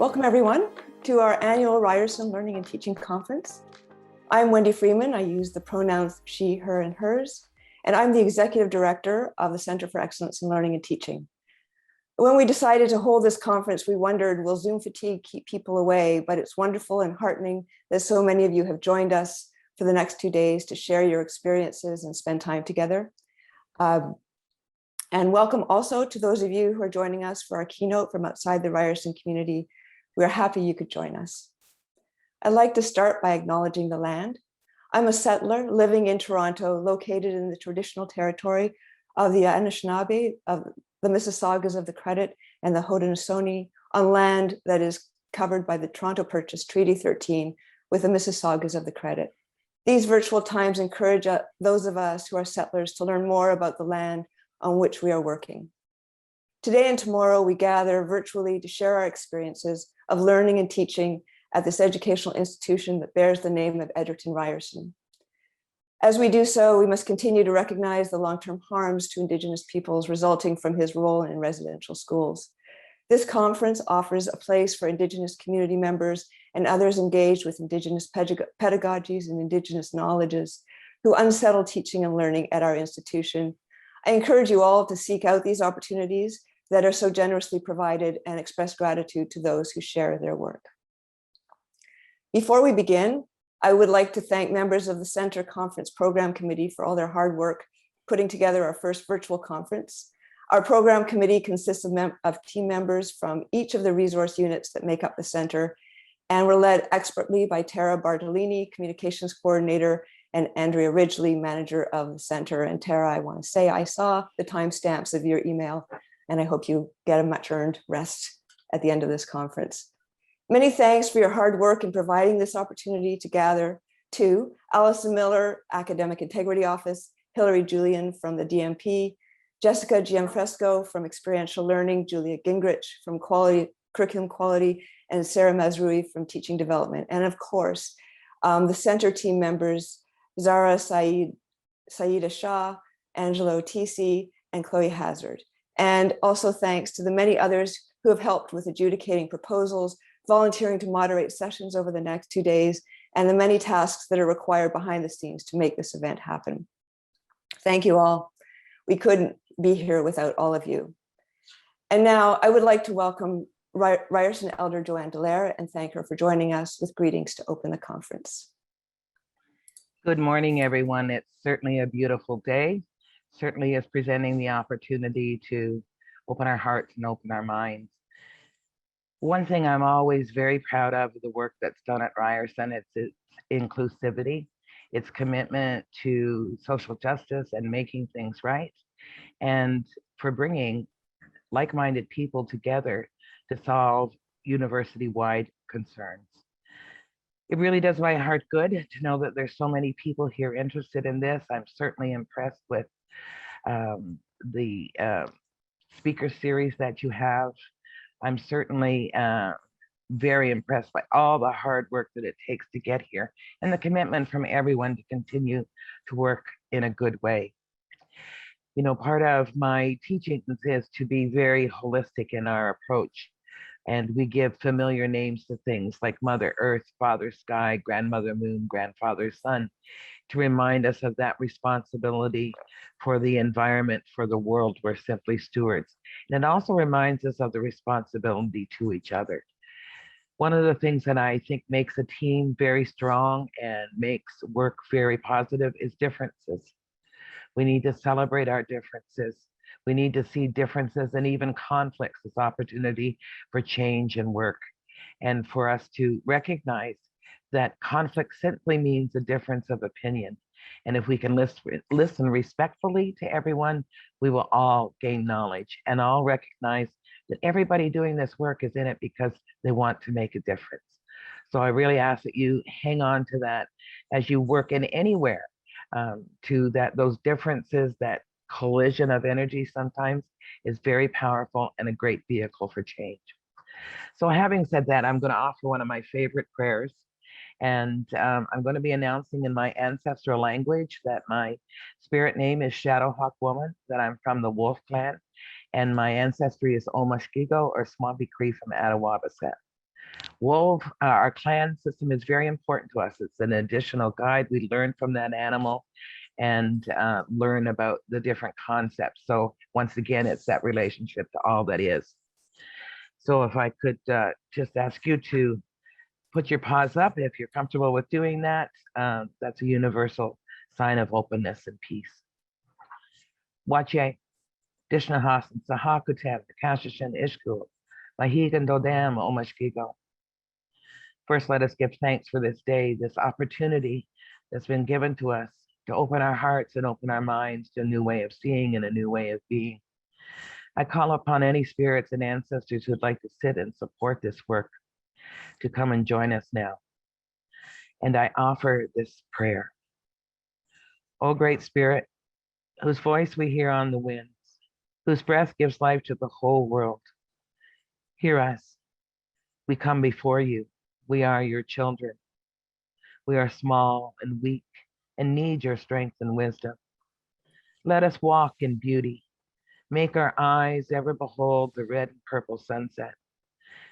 Welcome everyone to our annual Ryerson Learning and Teaching Conference. I'm Wendy Freeman. I use the pronouns she, her, and hers, and I'm the Executive Director of the Center for Excellence in Learning and Teaching. When we decided to hold this conference, we wondered, will Zoom fatigue keep people away? But it's wonderful and heartening that so many of you have joined us for the next 2 days to share your experiences and spend time together. And welcome also to those of you who are joining us for our keynote from outside the Ryerson community. We're happy you could join us. I'd like to start by acknowledging the land. I'm a settler living in Toronto, located in the traditional territory of the Anishinaabe, of the Mississaugas of the Credit, and the Haudenosaunee, on land that is covered by the Toronto Purchase Treaty 13 with the Mississaugas of the Credit. These virtual times encourage those of us who are settlers to learn more about the land on which we are working. Today and tomorrow, we gather virtually to share our experiences of learning and teaching at this educational institution that bears the name of Edgerton Ryerson. As we do so, we must continue to recognize the long-term harms to Indigenous peoples resulting from his role in residential schools. This conference offers a place for Indigenous community members and others engaged with Indigenous pedagogies and Indigenous knowledges who unsettle teaching and learning at our institution. I encourage you all to seek out these opportunities that are so generously provided and express gratitude to those who share their work. Before we begin, I would like to thank members of the Center Conference Program Committee for all their hard work putting together our first virtual conference. Our program committee consists of team members from each of the resource units that make up the center, and we're led expertly by Tara Bartolini, Communications Coordinator, and Andrea Ridgely, Manager of the Center. And Tara, I want to say I saw the timestamps of your email, and I hope you get a much earned rest at the end of this conference. Many thanks for your hard work in providing this opportunity to gather to Allison Miller, Academic Integrity Office, Hilary Julian from the DMP, Jessica Gianfresco from Experiential Learning, Julia Gingrich from Curriculum Quality, and Sarah Mazrui from Teaching Development. And of course, the center team members, Zara Saida Shah, Angelo Tisi, and Chloe Hazard. And also thanks to the many others who have helped with adjudicating proposals, volunteering to moderate sessions over the next 2 days, and the many tasks that are required behind the scenes to make this event happen. Thank you all. We couldn't be here without all of you. And now I would like to welcome Ryerson Elder Joanne theyre and thank her for joining us with greetings to open the conference. Good morning, everyone. It's certainly a beautiful day. Certainly is presenting the opportunity to open our hearts and open our minds. One thing I'm always very proud of the work that's done at Ryerson, it's its inclusivity, its commitment to social justice and making things right, and for bringing like-minded people together to solve university-wide concerns. It really does my heart good to know that there's so many people here interested in this. I'm certainly impressed with the speaker series that you have. I'm certainly very impressed by all the hard work that it takes to get here and the commitment from everyone to continue to work in a good way. You know, part of my teachings is to be very holistic in our approach. And we give familiar names to things like Mother Earth, Father Sky, Grandmother Moon, Grandfather Sun, to remind us of that responsibility for the environment, for the world. We're simply stewards. And it also reminds us of the responsibility to each other. One of the things that I think makes a team very strong and makes work very positive is differences. We need to celebrate our differences. We need to see differences and even conflicts as opportunity for change and work, and for us to recognize that conflict simply means a difference of opinion. And if we can listen respectfully to everyone, we will all gain knowledge and all recognize that everybody doing this work is in it because they want to make a difference. So I really ask that you hang on to that as you work in anywhere, to those differences, that collision of energy sometimes is very powerful and a great vehicle for change. So having said that, I'm going to offer one of my favorite prayers. And I'm going to be announcing in my ancestral language that my spirit name is Shadowhawk Woman, that I'm from the Wolf Clan, and my ancestry is Omashkigo or Swampy Cree from Attawabasset. Wolf, our clan system is very important to us. It's an additional guide. We learn from that animal and learn about the different concepts. So once again, it's that relationship to all that is. So if I could just ask you to put your paws up if you're comfortable with doing that. That's a universal sign of openness and peace. Wache, Dishnahasan, Sahakutem, Kashishan Ishkul, Mahigan Dodam, Omashkigo. First, let us give thanks for this day, this opportunity that's been given to us to open our hearts and open our minds to a new way of seeing and a new way of being. I call upon any spirits and ancestors who'd like to sit and support this work to come and join us now. And I offer this prayer. O Great Spirit, whose voice we hear on the winds, whose breath gives life to the whole world, hear us. We come before you. We are your children. We are small and weak and need your strength and wisdom. Let us walk in beauty. Make our eyes ever behold the red and purple sunset.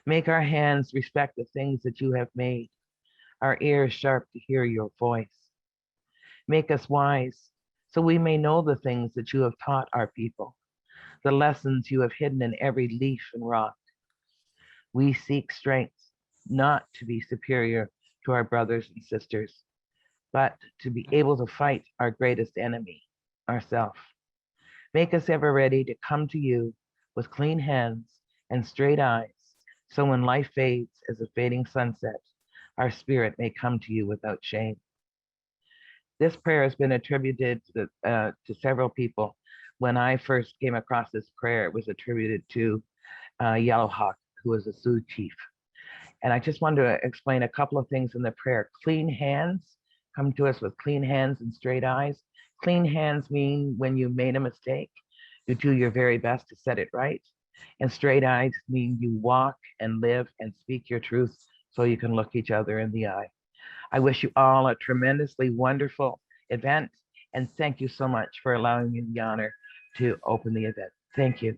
Make our hands respect the things that you have made, our ears sharp to hear your voice. Make us wise so we may know the things that you have taught our people, the lessons you have hidden in every leaf and rock. We seek strength, not to be superior to our brothers and sisters, but to be able to fight our greatest enemy, ourself. Make us ever ready to come to you with clean hands and straight eyes, so when life fades as a fading sunset, our spirit may come to you without shame. This prayer has been attributed to several people. When I first came across this prayer, it was attributed to Yellowhawk, who was a Sioux chief. And I just wanted to explain a couple of things in the prayer. Clean hands, come to us with clean hands and straight eyes. Clean hands mean when you made a mistake, you do your very best to set it right. And straight eyes mean you walk and live and speak your truth so you can look each other in the eye. I wish you all a tremendously wonderful event, and thank you so much for allowing me the honor to open the event. Thank you.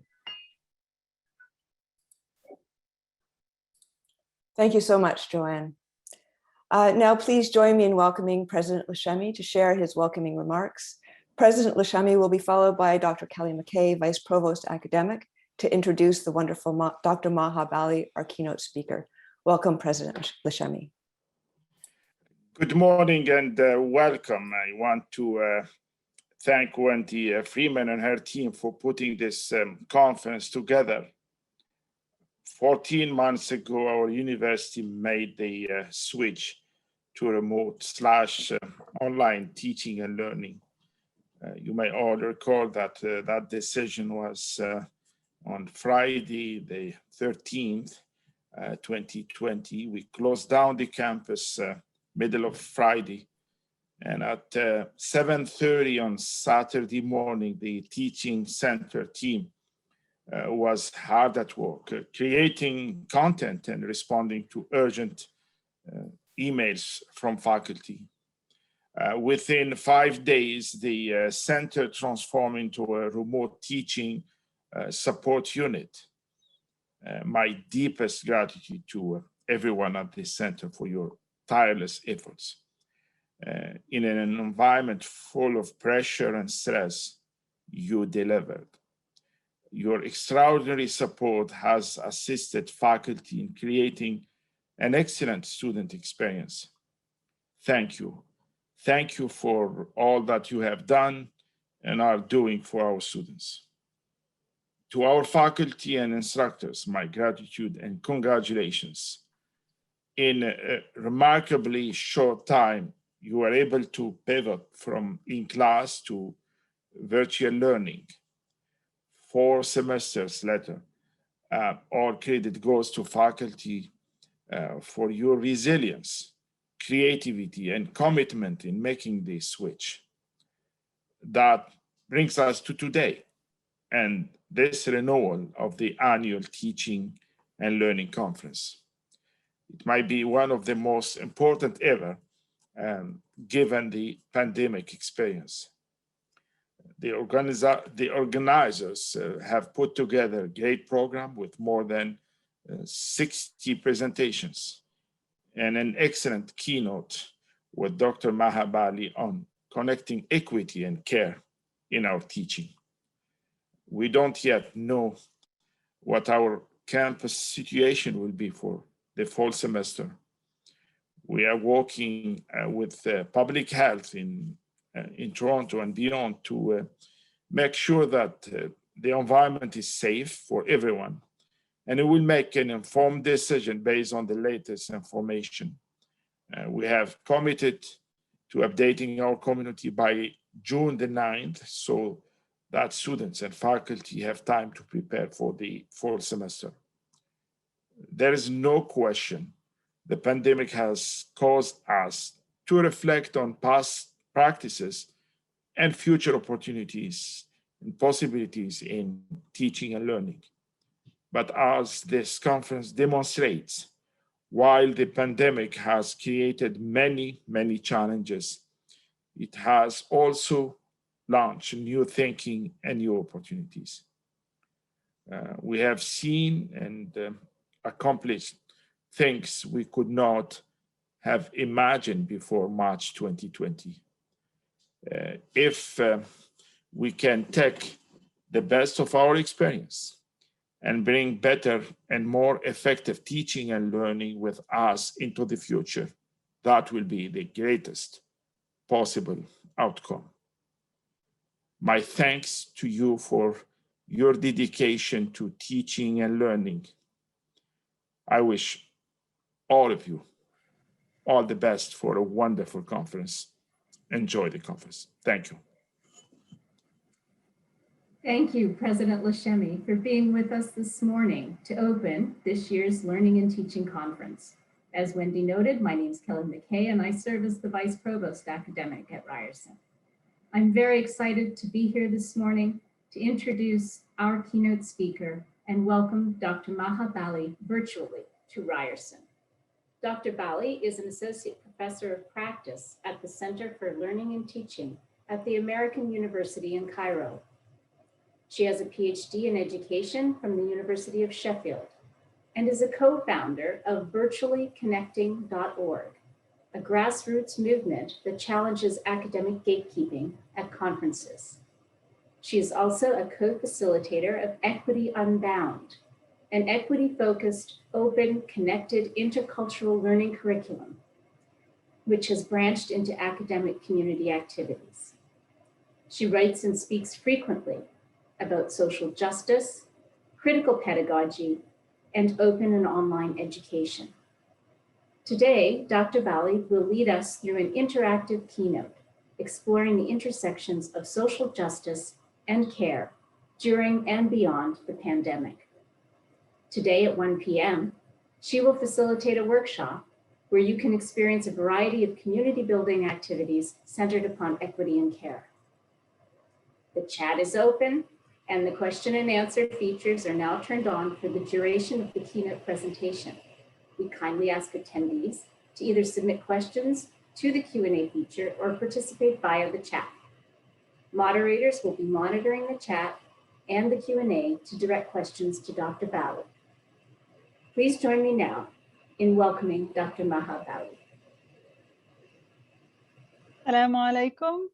Thank you so much, Joanne. Now, please join me in welcoming President Lashemi to share his welcoming remarks. President Lashemi will be followed by Dr. Kelly McKay, Vice Provost Academic, to introduce the wonderful Dr. Maha Bali, our keynote speaker. Welcome, President Lashemi. Good morning and welcome. I want to thank Wendy Freeman and her team for putting this conference together. 14 months ago, our university made the switch to remote/online teaching and learning. You may all recall that that decision was on Friday, the 13th, 2020. We closed down the campus middle of Friday. And at 7:30 on Saturday morning, the teaching center team was hard at work, creating content and responding to urgent emails from faculty. Within 5 days, the center transformed into a remote teaching support unit. My deepest gratitude to everyone at the center for your tireless efforts. In an environment full of pressure and stress, you delivered. Your extraordinary support has assisted faculty in creating an excellent student experience. Thank you. Thank you for all that you have done and are doing for our students. To our faculty and instructors, my gratitude and congratulations. In a remarkably short time, you were able to pivot from in-class to virtual learning. 4 semesters later, all credit goes to faculty for your resilience, creativity, and commitment in making this switch. That brings us to today and this renewal of the annual Teaching and Learning Conference. It might be one of the most important ever, given the pandemic experience. The organizers have put together a great program with more than 60 presentations, and an excellent keynote with Dr. Maha Bali on connecting equity and care in our teaching. We don't yet know what our campus situation will be for the fall semester. We are working with public health in Toronto and beyond to make sure that the environment is safe for everyone, and it will make an informed decision based on the latest information. We have committed to updating our community by June the 9th, so that students and faculty have time to prepare for the fall semester. There is no question the pandemic has caused us to reflect on past practices and future opportunities and possibilities in teaching and learning. But as this conference demonstrates, while the pandemic has created many, many challenges, it has also launched new thinking and new opportunities. We have seen and accomplished things we could not have imagined before March 2020. If we can take the best of our experience and bring better and more effective teaching and learning with us into the future, that will be the greatest possible outcome. My thanks to you for your dedication to teaching and learning. I wish all of you all the best for a wonderful conference. Enjoy the conference. Thank you. Thank you, President Lashemi, for being with us this morning to open this year's Learning and Teaching Conference. As Wendy noted, my name is Kelly McKay, and I serve as the Vice Provost Academic at Ryerson. I'm very excited to be here this morning to introduce our keynote speaker and welcome Dr. Maha Bali virtually to Ryerson. Dr. Bali is an Associate Professor of Practice at the Center for Learning and Teaching at the American University in Cairo. She has a PhD in education from the University of Sheffield and is a co-founder of virtuallyconnecting.org, a grassroots movement that challenges academic gatekeeping at conferences. She is also a co-facilitator of Equity Unbound, an equity-focused, open, connected, intercultural learning curriculum, which has branched into academic community activities. She writes and speaks frequently about social justice, critical pedagogy, and open and online education. Today, Dr. Bali will lead us through an interactive keynote exploring the intersections of social justice and care during and beyond the pandemic. Today at 1 p.m., she will facilitate a workshop where you can experience a variety of community building activities centered upon equity and care. The chat is open, and the question and answer features are now turned on for the duration of the keynote presentation. We kindly ask attendees to either submit questions to the Q&A feature or participate via the chat. Moderators will be monitoring the chat and the Q&A to direct questions to Dr. Bali. Please join me now in welcoming Dr. Maha Bali. Assalamu alaikum,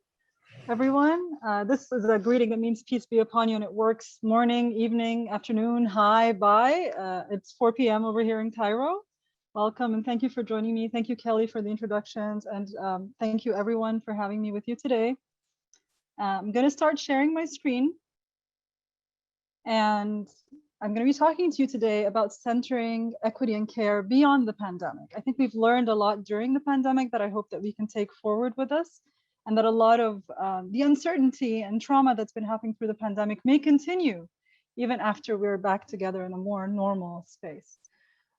everyone. This is a greeting that means peace be upon you, and it works morning, evening, afternoon, hi, bye. It's 4 p.m. over here in Cairo. Welcome and thank you for joining me. Thank you, Kelly, for the introductions, and thank you everyone for having me with you today. I'm going to start sharing my screen, and I'm going to be talking to you today about centering equity and care beyond the pandemic. I think we've learned a lot during the pandemic that I hope that we can take forward with us, and that a lot of the uncertainty and trauma that's been happening through the pandemic may continue even after we're back together in a more normal space.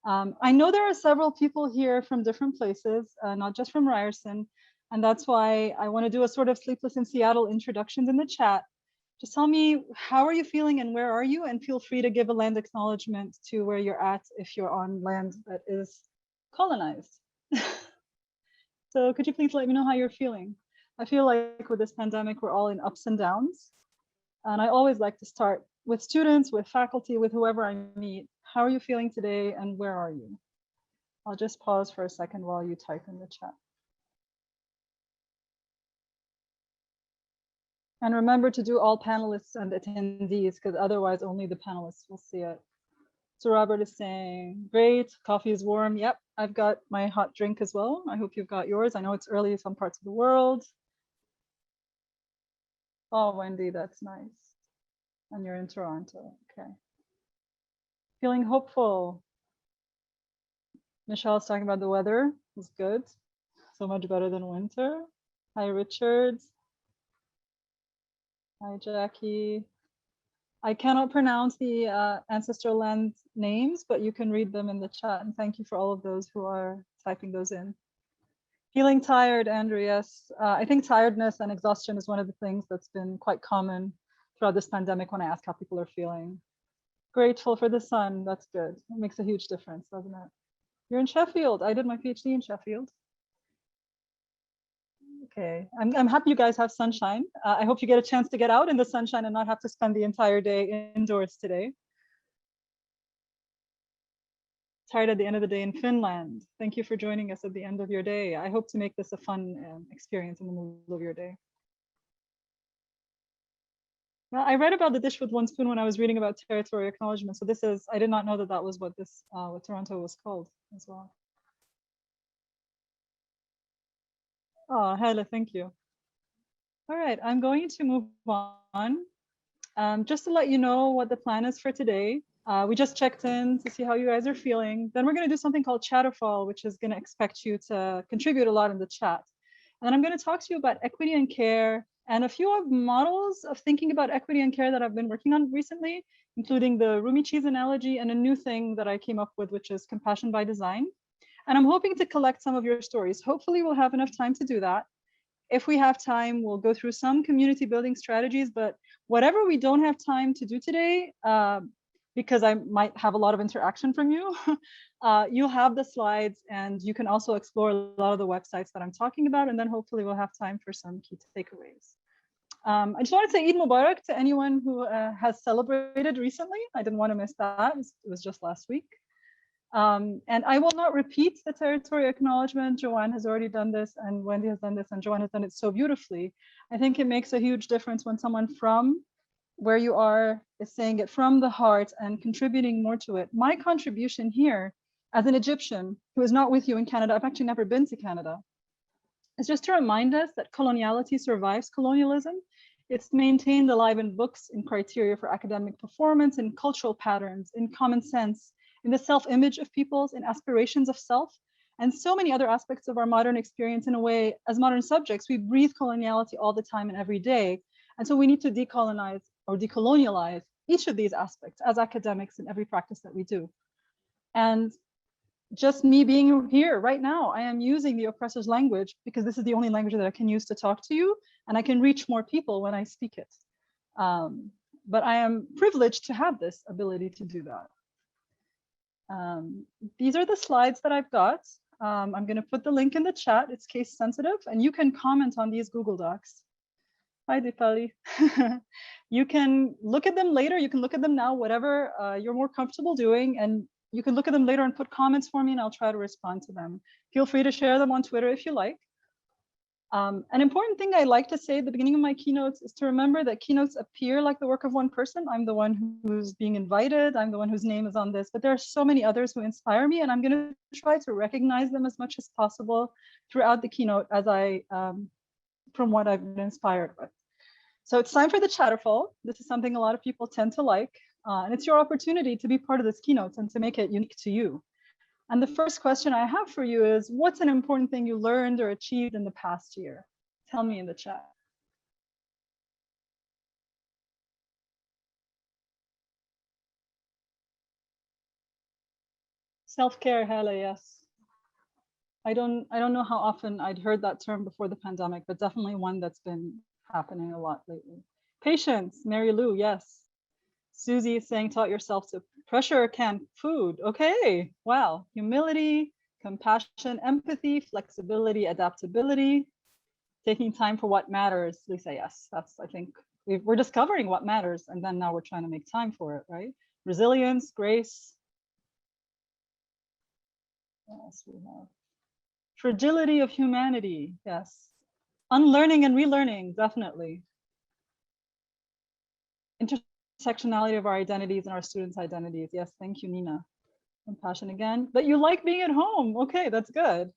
I know there are several people here from different places, not just from Ryerson, and that's why I want to do a sort of Sleepless in Seattle introductions in the chat. Just tell me, how are you feeling and where are you? And feel free to give a land acknowledgement to where you're at if you're on land that is colonized. So could you please let me know how you're feeling? I feel like with this pandemic, we're all in ups and downs. And I always like to start with students, with faculty, with whoever I meet. How are you feeling today and where are you? I'll just pause for a second while you type in the chat. And remember to do all panelists and attendees, because otherwise only the panelists will see it. So Robert is saying, great, coffee is warm. Yep, I've got my hot drink as well. I hope you've got yours. I know it's early in some parts of the world. Oh, Wendy, that's nice. And you're in Toronto, okay. Feeling hopeful. Michelle's talking about the weather. It's good. So much better than winter. Hi, Richard. Hi, Jackie. I cannot pronounce the ancestral land names, but you can read them in the chat. And thank you for all of those who are typing those in. Feeling tired, Andrew, yes. I think tiredness and exhaustion is one of the things that's been quite common throughout this pandemic when I ask how people are feeling. Grateful for the sun, that's good. It makes a huge difference, doesn't it? You're in Sheffield. I did my PhD in Sheffield. Okay, I'm happy you guys have sunshine. I hope you get a chance to get out in the sunshine and not have to spend the entire day indoors today. Tired at the end of the day in Finland. Thank you for joining us at the end of your day. I hope to make this a fun experience in the middle of your day. Well, I read about the dish with one spoon when I was reading about territory acknowledgement. So this is, I did not know that that was what this, what Toronto was called as well. Oh, Hele, thank you. All right, I'm going to move on. Just to let you know what the plan is for today. We just checked in to see how you guys are feeling. Then we're going to do something called Chatterfall, which is going to expect you to contribute a lot in the chat. And then I'm going to talk to you about equity and care and a few of models of thinking about equity and care that I've been working on recently, including the Rumi cheese analogy and a new thing that I came up with, which is compassion by design. And I'm hoping to collect some of your stories. Hopefully we'll have enough time to do that. If we have time, we'll go through some community building strategies, but whatever we don't have time to do today, because I might have a lot of interaction from you, you'll have the slides and you can also explore a lot of the websites that I'm talking about, and then hopefully we'll have time for some key takeaways. I just want to say Eid Mubarak to anyone who has celebrated recently. I didn't want to miss that. It was just last week. And I will not repeat the territory acknowledgement. Joanne has already done this, and Wendy has done this, and Joanne has done it so beautifully. I think it makes a huge difference when someone from where you are is saying it from the heart and contributing more to it. My contribution here as an Egyptian who is not with you in Canada, I've actually never been to Canada, is just to remind us that coloniality survives colonialism. It's maintained alive in books, in criteria for academic performance, in cultural patterns, in common sense, in the self-image of peoples, in aspirations of self, and so many other aspects of our modern experience. In a way, as modern subjects, we breathe coloniality all the time and every day. And so we need to decolonize or decolonialize each of these aspects as academics in every practice that we do. And just me being here right now, I am using the oppressor's language because this is the only language that I can use to talk to you, and I can reach more people when I speak it. But I am privileged to have this ability to do that. These are the slides that I've got. I'm going to put the link in the chat. It's case sensitive, and you can comment on these Google Docs. Hi, Dipali. You can look at them later. You can look at them now, whatever you're more comfortable doing, and you can look at them later and put comments for me, and I'll try to respond to them. Feel free to share them on Twitter if you like. An important thing I like to say at the beginning of my keynotes is to remember that keynotes appear like the work of one person. I'm the one who's being invited. I'm the one whose name is on this, but there are so many others who inspire me, and I'm going to try to recognize them as much as possible throughout the keynote as from what I've been inspired with. So it's time for the Chatterfall. This is something a lot of people tend to like, and it's your opportunity to be part of this keynote and to make it unique to you. And the first question I have for you is, what's an important thing you learned or achieved in the past year? Tell me in the chat. Self-care, Hele, yes. I don't know how often I'd heard that term before the pandemic, but definitely one that's been happening a lot lately. Patience, Mary Lou, yes. Susie is saying, taught yourself to pressure can food. Okay, wow. Humility, compassion, empathy, flexibility, adaptability, taking time for what matters. Lisa, yes, that's, I think we're discovering what matters, and then now we're trying to make time for it, right? Resilience, grace. What else do we have? Fragility of humanity, yes. Unlearning and relearning, definitely. Intersectionality of our identities and our students' identities. Yes, thank you, Nina. Compassion again. But you like being at home. Okay, that's good.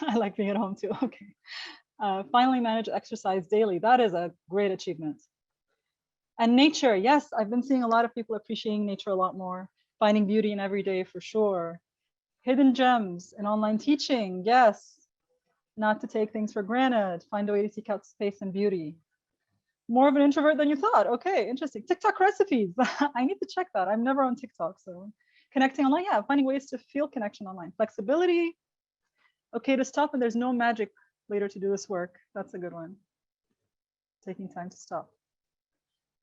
I like being at home too. Okay. Finally manage to exercise daily. That is a great achievement. And nature, yes, I've been seeing a lot of people appreciating nature a lot more, finding beauty in every day for sure. Hidden gems in online teaching, yes. Not to take things for granted, find a way to seek out space and beauty. More of an introvert than you thought. Okay, interesting. TikTok recipes. I need to check that. I'm never on TikTok, so connecting online, yeah, finding ways to feel connection online. Flexibility. Okay to stop, and there's no magic later to do this work. That's a good one. Taking time to stop.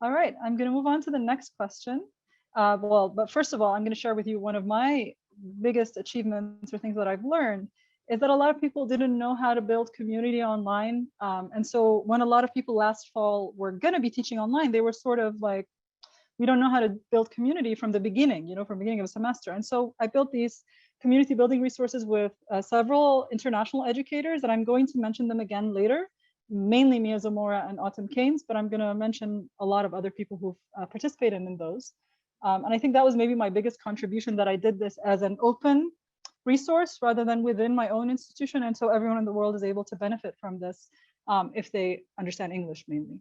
All right, I'm going to move on to the next question. But first of all, I'm going to share with you one of my biggest achievements or things that I've learned is that a lot of people didn't know how to build community online. And so when a lot of people last fall were going to be teaching online, they were sort of like, we don't know how to build community from the beginning, you know, from the beginning of a semester. And so I built these community building resources with several international educators, and I'm going to mention them again later, mainly Mia Zamora and Autumn Keynes, but I'm going to mention a lot of other people who've participated in those. And I think that was maybe my biggest contribution, that I did this as an open resource rather than within my own institution. And so everyone in the world is able to benefit from this if they understand English mainly.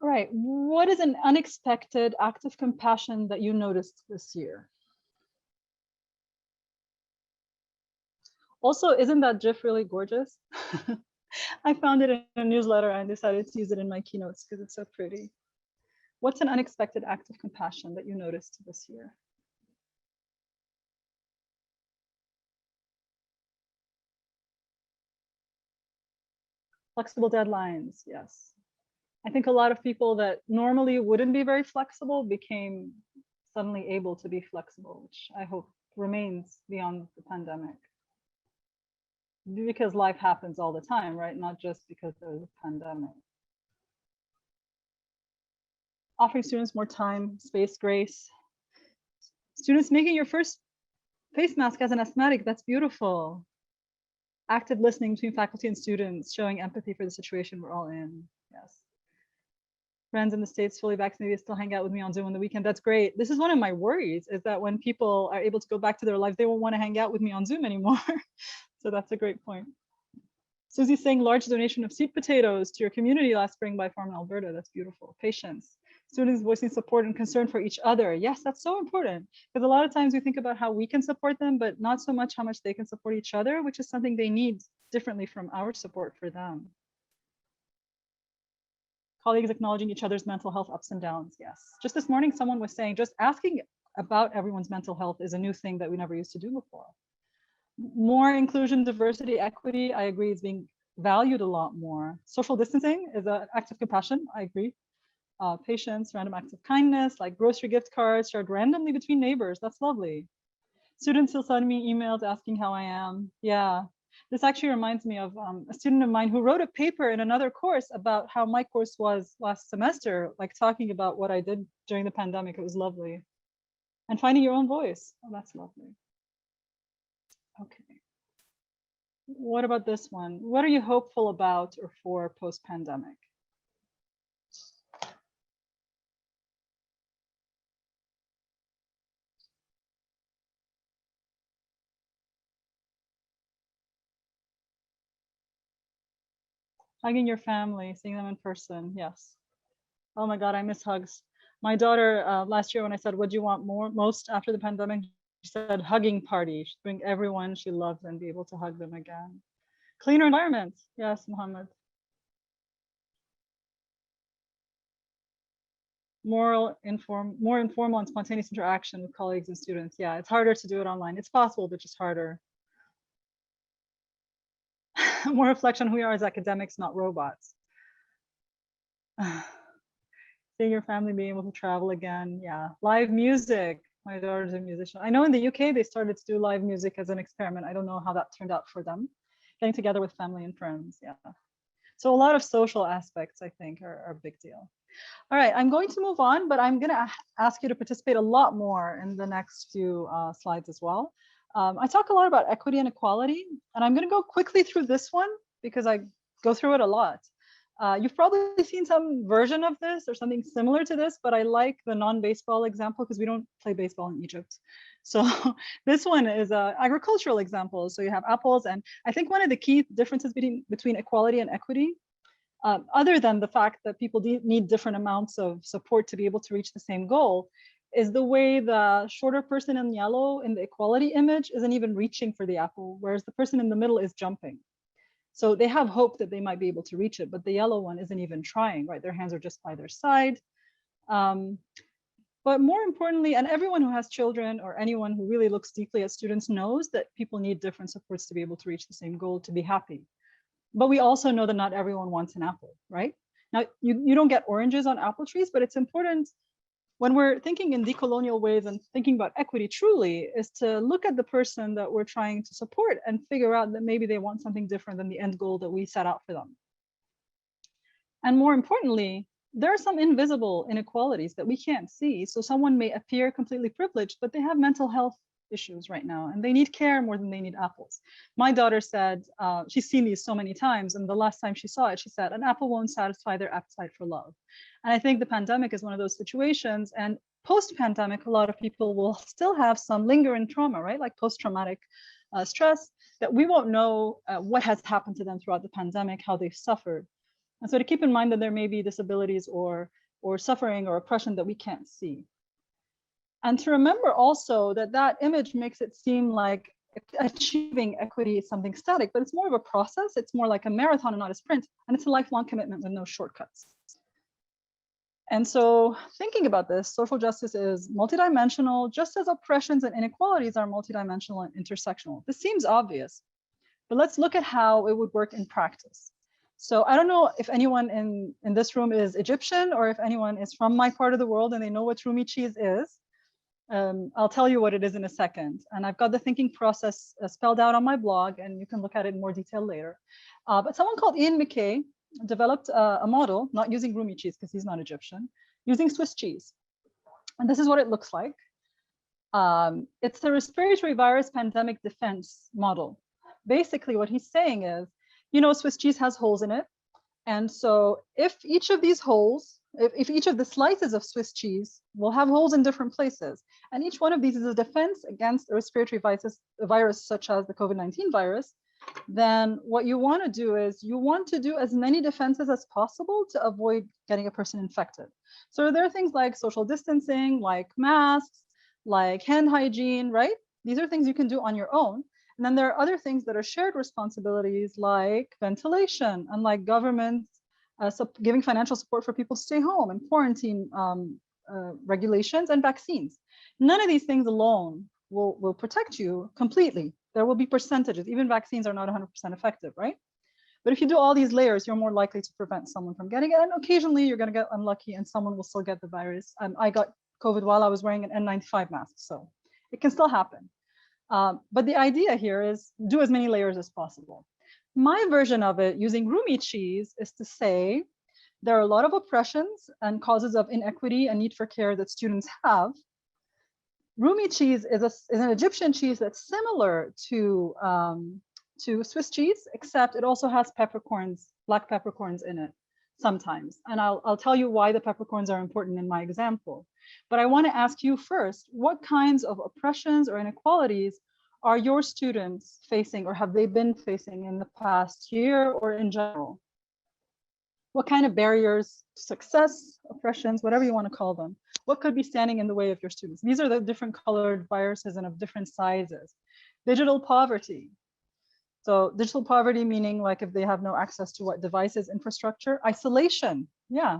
All right, what is an unexpected act of compassion that you noticed this year? Also, isn't that GIF really gorgeous? I found it in a newsletter and decided to use it in my keynotes because it's so pretty. What's an unexpected act of compassion that you noticed this year? Flexible deadlines, yes. I think a lot of people that normally wouldn't be very flexible became suddenly able to be flexible, which I hope remains beyond the pandemic. Because life happens all the time, right? Not just because there's a pandemic. Offering students more time, space, grace. Students making your first face mask as an asthmatic, that's beautiful. Active listening between faculty and students, showing empathy for the situation we're all in, yes. Friends in the States fully vaccinated still hang out with me on Zoom on the weekend. That's great. This is one of my worries, is that when people are able to go back to their lives, they won't want to hang out with me on Zoom anymore. So that's a great point. Susie's saying large donation of sweet potatoes to your community last spring by Farm in Alberta. That's beautiful. Patience. Students voicing support and concern for each other. Yes, that's so important, because a lot of times we think about how we can support them, but not so much how much they can support each other, which is something they need differently from our support for them. Colleagues acknowledging each other's mental health ups and downs. Yes. Just this morning, someone was saying just asking about everyone's mental health is a new thing that we never used to do before. More inclusion, diversity, equity, I agree, is being valued a lot more. Social distancing is an act of compassion, I agree. Patience, random acts of kindness, like grocery gift cards shared randomly between neighbors. That's lovely. Students will send me emails asking how I am. Yeah, this actually reminds me of a student of mine who wrote a paper in another course about how my course was last semester, like talking about what I did during the pandemic. It was lovely. And finding your own voice. Oh, that's lovely. Okay. What about this one? What are you hopeful about or for post-pandemic? Hugging your family, seeing them in person, yes. Oh my God, I miss hugs. My daughter, last year when I said, what do you want most after the pandemic? She said, hugging party. She'd bring everyone she loves and be able to hug them again. Cleaner environments, yes, Mohammed. More informal and spontaneous interaction with colleagues and students. Yeah, it's harder to do it online. It's possible, but just harder. More reflection on who we are as academics, not robots. Seeing your family, being able to travel again. Yeah, live music. My daughter's a musician. I know in the UK, they started to do live music as an experiment. I don't know how that turned out for them. Getting together with family and friends, yeah. So a lot of social aspects, I think, are a big deal. All right, I'm going to move on, but I'm gonna ask you to participate a lot more in the next few slides as well. I talk a lot about equity and equality, and I'm going to go quickly through this one because I go through it a lot. You've probably seen some version of this or something similar to this, but I like the non-baseball example because we don't play baseball in Egypt. So this one is an agricultural example. So you have apples, and I think one of the key differences between equality and equity, other than the fact that people need different amounts of support to be able to reach the same goal, is the way the shorter person in yellow in the equality image isn't even reaching for the apple, whereas the person in the middle is jumping. So they have hope that they might be able to reach it, but the yellow one isn't even trying, right? Their hands are just by their side. But more importantly, and everyone who has children or anyone who really looks deeply at students knows that people need different supports to be able to reach the same goal, to be happy. But we also know that not everyone wants an apple, right? Now, you don't get oranges on apple trees, but it's important when we're thinking in decolonial ways and thinking about equity truly, is to look at the person that we're trying to support and figure out that maybe they want something different than the end goal that we set out for them. And more importantly, there are some invisible inequalities that we can't see. So someone may appear completely privileged, but they have mental health issues right now, and they need care more than they need apples. My daughter said, she's seen these so many times, and the last time she saw it, she said, an apple won't satisfy their appetite for love. And I think the pandemic is one of those situations, and post-pandemic, a lot of people will still have some lingering trauma, right? Like post-traumatic stress, that we won't know what has happened to them throughout the pandemic, how they've suffered. And so to keep in mind that there may be disabilities or suffering or oppression that we can't see. And to remember also that that image makes it seem like achieving equity is something static, but it's more of a process. It's more like a marathon and not a sprint. And it's a lifelong commitment with no shortcuts. And so thinking about this, social justice is multidimensional, just as oppressions and inequalities are multidimensional and intersectional. This seems obvious, but let's look at how it would work in practice. So I don't know if anyone in this room is Egyptian or if anyone is from my part of the world and they know what Rumi cheese is. I'll tell you what it is in a second. And I've got the thinking process spelled out on my blog, and you can look at it in more detail later. But someone called Ian McKay developed a model, not using Rumi cheese because he's not Egyptian, using Swiss cheese. And this is what it looks like. It's the respiratory virus pandemic defense model. Basically, what he's saying is, you know, Swiss cheese has holes in it. And so if each of these holes, if each of the slices of Swiss cheese will have holes in different places, and each one of these is a defense against a respiratory virus such as the COVID-19 virus, then what you want to do is you want to do as many defenses as possible to avoid getting a person infected. So there are things like social distancing, like masks, like hand hygiene, right? These are things you can do on your own. And then there are other things that are shared responsibilities like ventilation and like government giving financial support for people to stay home and quarantine regulations and vaccines. None of these things alone will protect you completely. There will be percentages. Even vaccines are not 100% effective, right? But if you do all these layers, you're more likely to prevent someone from getting it. And occasionally you're going to get unlucky and someone will still get the virus. I got COVID while I was wearing an N95 mask, so it can still happen. But the idea here is do as many layers as possible. My version of it using Rumi cheese is to say there are a lot of oppressions and causes of inequity and need for care that students have. Rumi cheese is an Egyptian cheese that's similar to Swiss cheese, except it also has peppercorns, black peppercorns in it sometimes. And I'll tell you why the peppercorns are important in my example. But I want to ask you first, what kinds of oppressions or inequalities are your students facing or have they been facing in the past year or in general? What kind of barriers to success, oppressions, whatever you want to call them, what could be standing in the way of your students? These are the different colored viruses and of different sizes. Digital poverty. So digital poverty meaning like if they have no access to what devices, infrastructure. Isolation, yeah.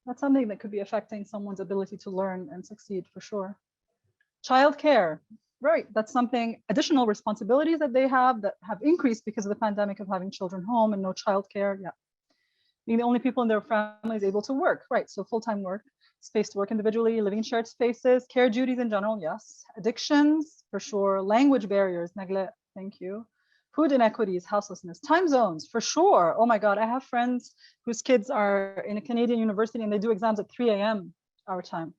That's something that could be affecting someone's ability to learn and succeed for sure. Childcare, right? That's something, additional responsibilities that they have that have increased because of the pandemic of having children home and no childcare, yeah. Being the only people in their families able to work, right? So full-time work, space to work individually, living in shared spaces, care duties in general, yes. Addictions, for sure. Language barriers, neglect, thank you. Food inequities, houselessness, time zones, for sure. Oh my God, I have friends whose kids are in a Canadian university and they do exams at 3 a.m. our time.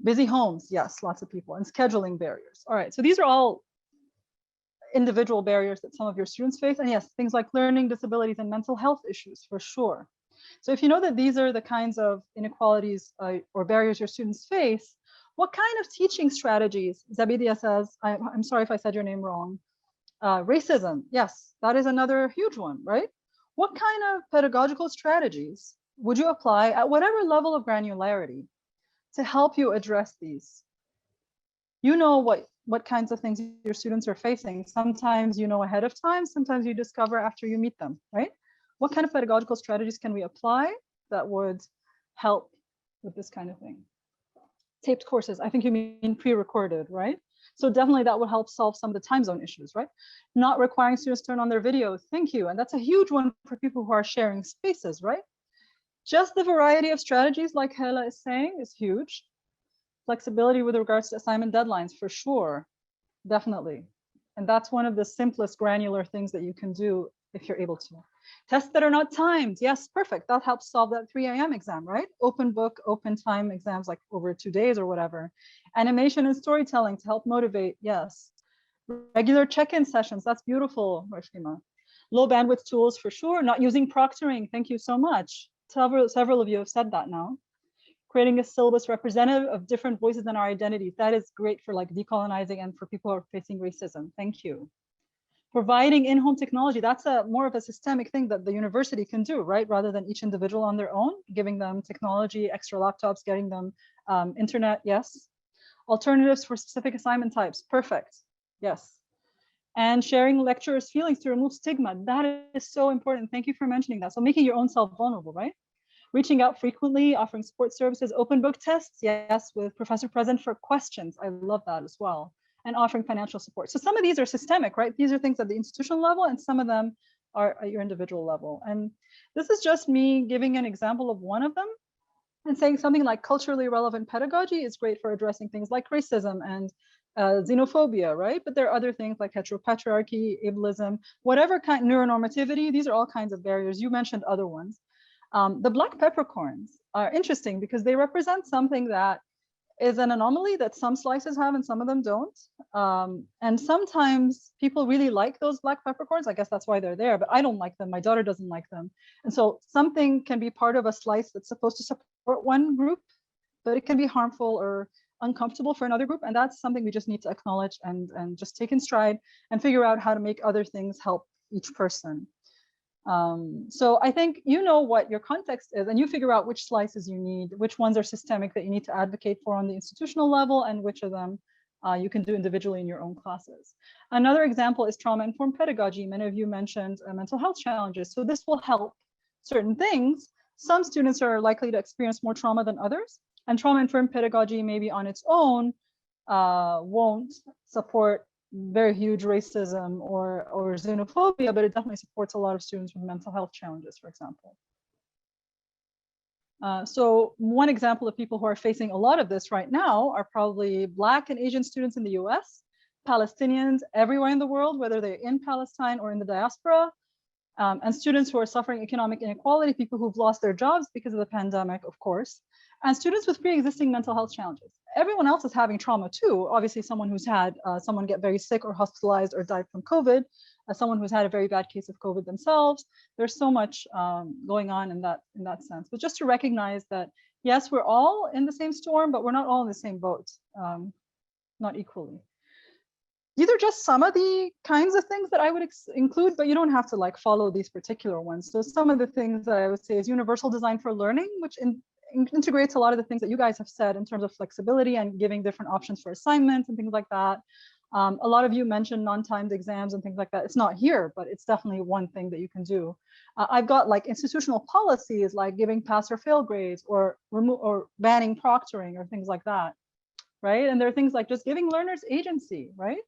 Busy homes, yes, lots of people, and scheduling barriers. All right, so these are all individual barriers that some of your students face. And yes, things like learning disabilities and mental health issues for sure. So if you know that these are the kinds of inequalities or barriers your students face, what kind of teaching strategies, Zabidia says, I'm sorry if I said your name wrong, racism, yes, that is another huge one, right? What kind of pedagogical strategies would you apply at whatever level of granularity to help you address these? You know what kinds of things your students are facing. Sometimes you know ahead of time, sometimes you discover after you meet them, right? What kind of pedagogical strategies can we apply that would help with this kind of thing? Taped courses, I think you mean pre-recorded, right? So definitely that would help solve some of the time zone issues, right? Not requiring students to turn on their videos, thank you. And that's a huge one for people who are sharing spaces, right? Just the variety of strategies, like Hela is saying, is huge. Flexibility with regards to assignment deadlines, for sure, definitely. And that's one of the simplest granular things that you can do if you're able to. Tests that are not timed, yes, perfect. That helps solve that 3 a.m. exam, right? Open book, open time exams like over 2 days or whatever. Animation and storytelling to help motivate, yes. Regular check-in sessions, that's beautiful, Rashima. Low bandwidth tools for sure. Not using proctoring, thank you so much. Several of you have said that now. Creating a syllabus representative of different voices and our identities. That is great for like decolonizing and for people who are facing racism. Thank you. Providing in-home technology. That's a more of a systemic thing that the university can do, right? Rather than each individual on their own, giving them technology, extra laptops, getting them internet, yes. Alternatives for specific assignment types, perfect, yes. And sharing lecturers' feelings to remove stigma. That is so important. Thank you for mentioning that. So making your own self vulnerable, right? Reaching out frequently, offering support services, open book tests, yes, with professor present for questions. I love that as well. And offering financial support. So some of these are systemic, right? These are things at the institutional level, and some of them are at your individual level. And this is just me giving an example of one of them and saying something like culturally relevant pedagogy is great for addressing things like racism and xenophobia, right? But there are other things like heteropatriarchy, ableism, whatever kind, neuronormativity, these are all kinds of barriers. You mentioned other ones. The black peppercorns are interesting because they represent something that is an anomaly that some slices have and some of them don't. And sometimes people really like those black peppercorns. I guess that's why they're there, but I don't like them. My daughter doesn't like them. And so something can be part of a slice that's supposed to support one group, but it can be harmful or uncomfortable for another group. And that's something we just need to acknowledge and just take in stride and figure out how to make other things help each person. So I think you know what your context is and you figure out which slices you need, which ones are systemic that you need to advocate for on the institutional level, and which of them you can do individually in your own classes. Another example is trauma-informed pedagogy. Many of you mentioned mental health challenges. So this will help certain things. Some students are likely to experience more trauma than others, and trauma-informed pedagogy maybe on its own won't support very huge racism or xenophobia, but it definitely supports a lot of students with mental health challenges, for example. So one example of people who are facing a lot of this right now are probably Black and Asian students in the US, Palestinians everywhere in the world, whether they're in Palestine or in the diaspora, and students who are suffering economic inequality, people who've lost their jobs because of the pandemic, of course, and students with pre-existing mental health challenges. Everyone else is having trauma too. Obviously, someone who's had someone get very sick or hospitalized or died from COVID, someone who's had a very bad case of COVID themselves. There's so much going on in that sense. But just to recognize that, yes, we're all in the same storm, but we're not all in the same boat, not equally. These are just some of the kinds of things that I would include, but you don't have to like follow these particular ones. So some of the things that I would say is universal design for learning, which integrates a lot of the things that you guys have said in terms of flexibility and giving different options for assignments and things like that. A lot of you mentioned non-timed exams and things like that. It's not here, but it's definitely one thing that you can do. I've got like institutional policies like giving pass or fail grades or banning proctoring or things like that, right? And there are things like just giving learners agency, right?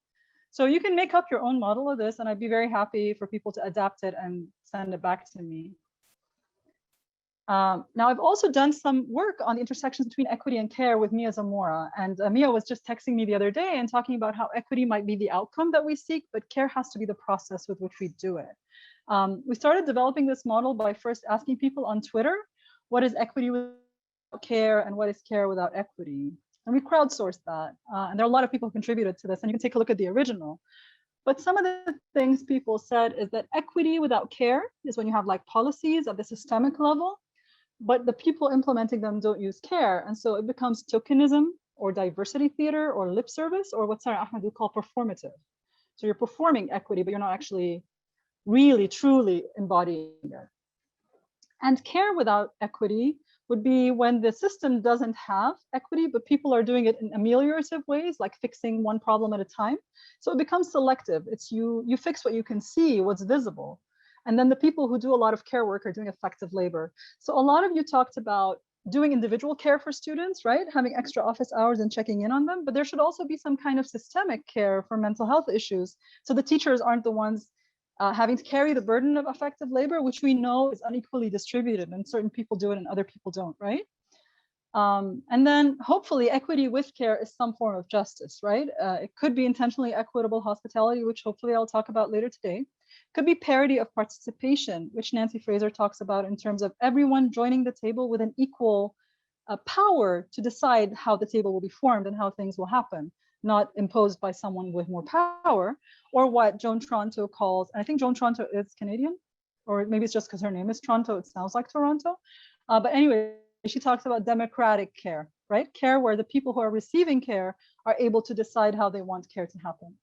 So you can make up your own model of this, and I'd be very happy for people to adapt it and send it back to me. Now, I've also done some work on the intersections between equity and care with Mia Zamora. And Mia was just texting me the other day and talking about how equity might be the outcome that we seek, but care has to be the process with which we do it. We started developing this model by first asking people on Twitter, what is equity without care and what is care without equity? And we crowdsourced that. And there are a lot of people who contributed to this, and you can take a look at the original. But some of the things people said is that equity without care is when you have like policies at the systemic level, but the people implementing them don't use care. And so it becomes tokenism or diversity theater or lip service, or what Sarah Ahmed would call performative. So you're performing equity, but you're not actually really, truly embodying it. And care without equity would be when the system doesn't have equity, but people are doing it in ameliorative ways, like fixing one problem at a time. So it becomes selective. It's you fix what you can see, what's visible. And then the people who do a lot of care work are doing effective labor. So a lot of you talked about doing individual care for students, right? Having extra office hours and checking in on them, but there should also be some kind of systemic care for mental health issues. So the teachers aren't the ones having to carry the burden of effective labor, which we know is unequally distributed, and certain people do it and other people don't, right? And then hopefully equity with care is some form of justice, right? It could be intentionally equitable hospitality, which hopefully I'll talk about later today. It could be parity of participation, which Nancy Fraser talks about in terms of everyone joining the table with an equal power to decide how the table will be formed and how things will happen, not imposed by someone with more power, or what Joan Tronto calls, and I think Joan Tronto is Canadian, or maybe it's just because her name is Tronto, it sounds like Toronto. But anyway, she talks about democratic care, right? Care where the people who are receiving care are able to decide how they want care to happen.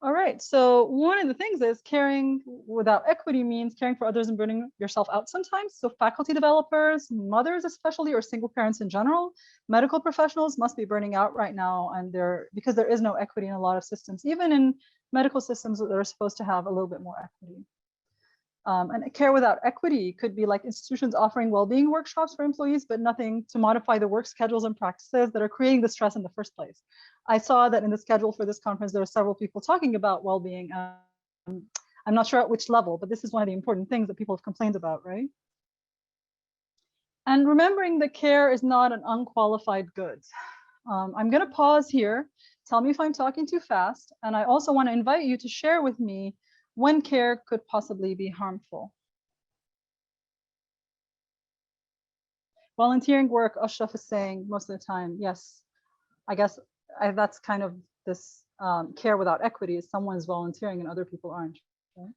All right, so one of the things is caring without equity means caring for others and burning yourself out sometimes. So faculty developers, mothers especially, or single parents in general, medical professionals must be burning out right now, and because there is no equity in a lot of systems, even in medical systems that are supposed to have a little bit more equity. And care without equity could be like institutions offering well-being workshops for employees, but nothing to modify the work schedules and practices that are creating the stress in the first place. I saw that in the schedule for this conference, there are several people talking about well-being. I'm not sure at which level, but this is one of the important things that people have complained about, right? And remembering that care is not an unqualified good. I'm going to pause here. Tell me if I'm talking too fast. And I also want to invite you to share with me when care could possibly be harmful. Volunteering work, Ashraf is saying most of the time, yes, I guess that's kind of this care without equity is someone's volunteering and other people aren't. Right?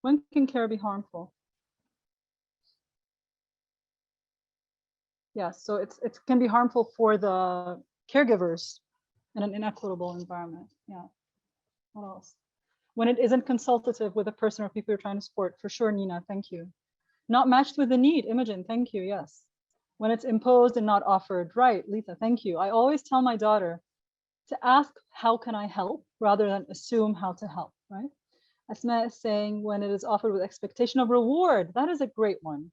When can care be harmful? Yes, so it can be harmful for the caregivers in an inequitable environment. Yeah. What else? When it isn't consultative with a person or people you're trying to support, for sure, Nina, thank you. Not matched with the need, Imogen, thank you, yes. When it's imposed and not offered, right, Lisa, thank you. I always tell my daughter to ask, how can I help, rather than assume how to help, right? Asma is saying when it is offered with expectation of reward, that is a great one.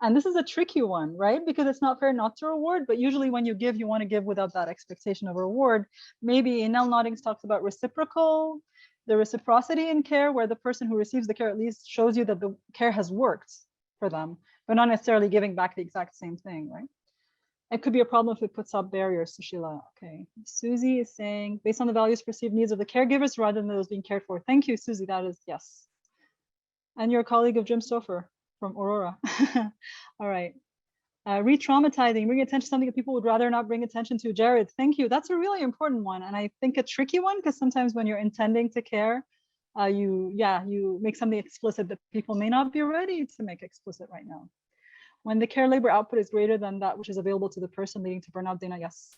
And this is a tricky one, right? Because it's not fair not to reward, but usually when you give, you want to give without that expectation of reward. Maybe Nell Noddings talks about the reciprocity in care, where the person who receives the care at least shows you that the care has worked for them, but not necessarily giving back the exact same thing, right? It could be a problem if it puts up barriers, Sushila. Okay, Susie is saying, based on the values, perceived needs of the caregivers rather than those being cared for. Thank you, Susie, that is yes. And you're a colleague of Jim Stouffer from Aurora. All right. Re-traumatizing, bring attention to something that people would rather not bring attention to. Jared, thank you. That's a really important one. And I think a tricky one, because sometimes when you're intending to care, you make something explicit that people may not be ready to make explicit right now. When the care labor output is greater than that which is available to the person, leading to burnout, Dana, yes.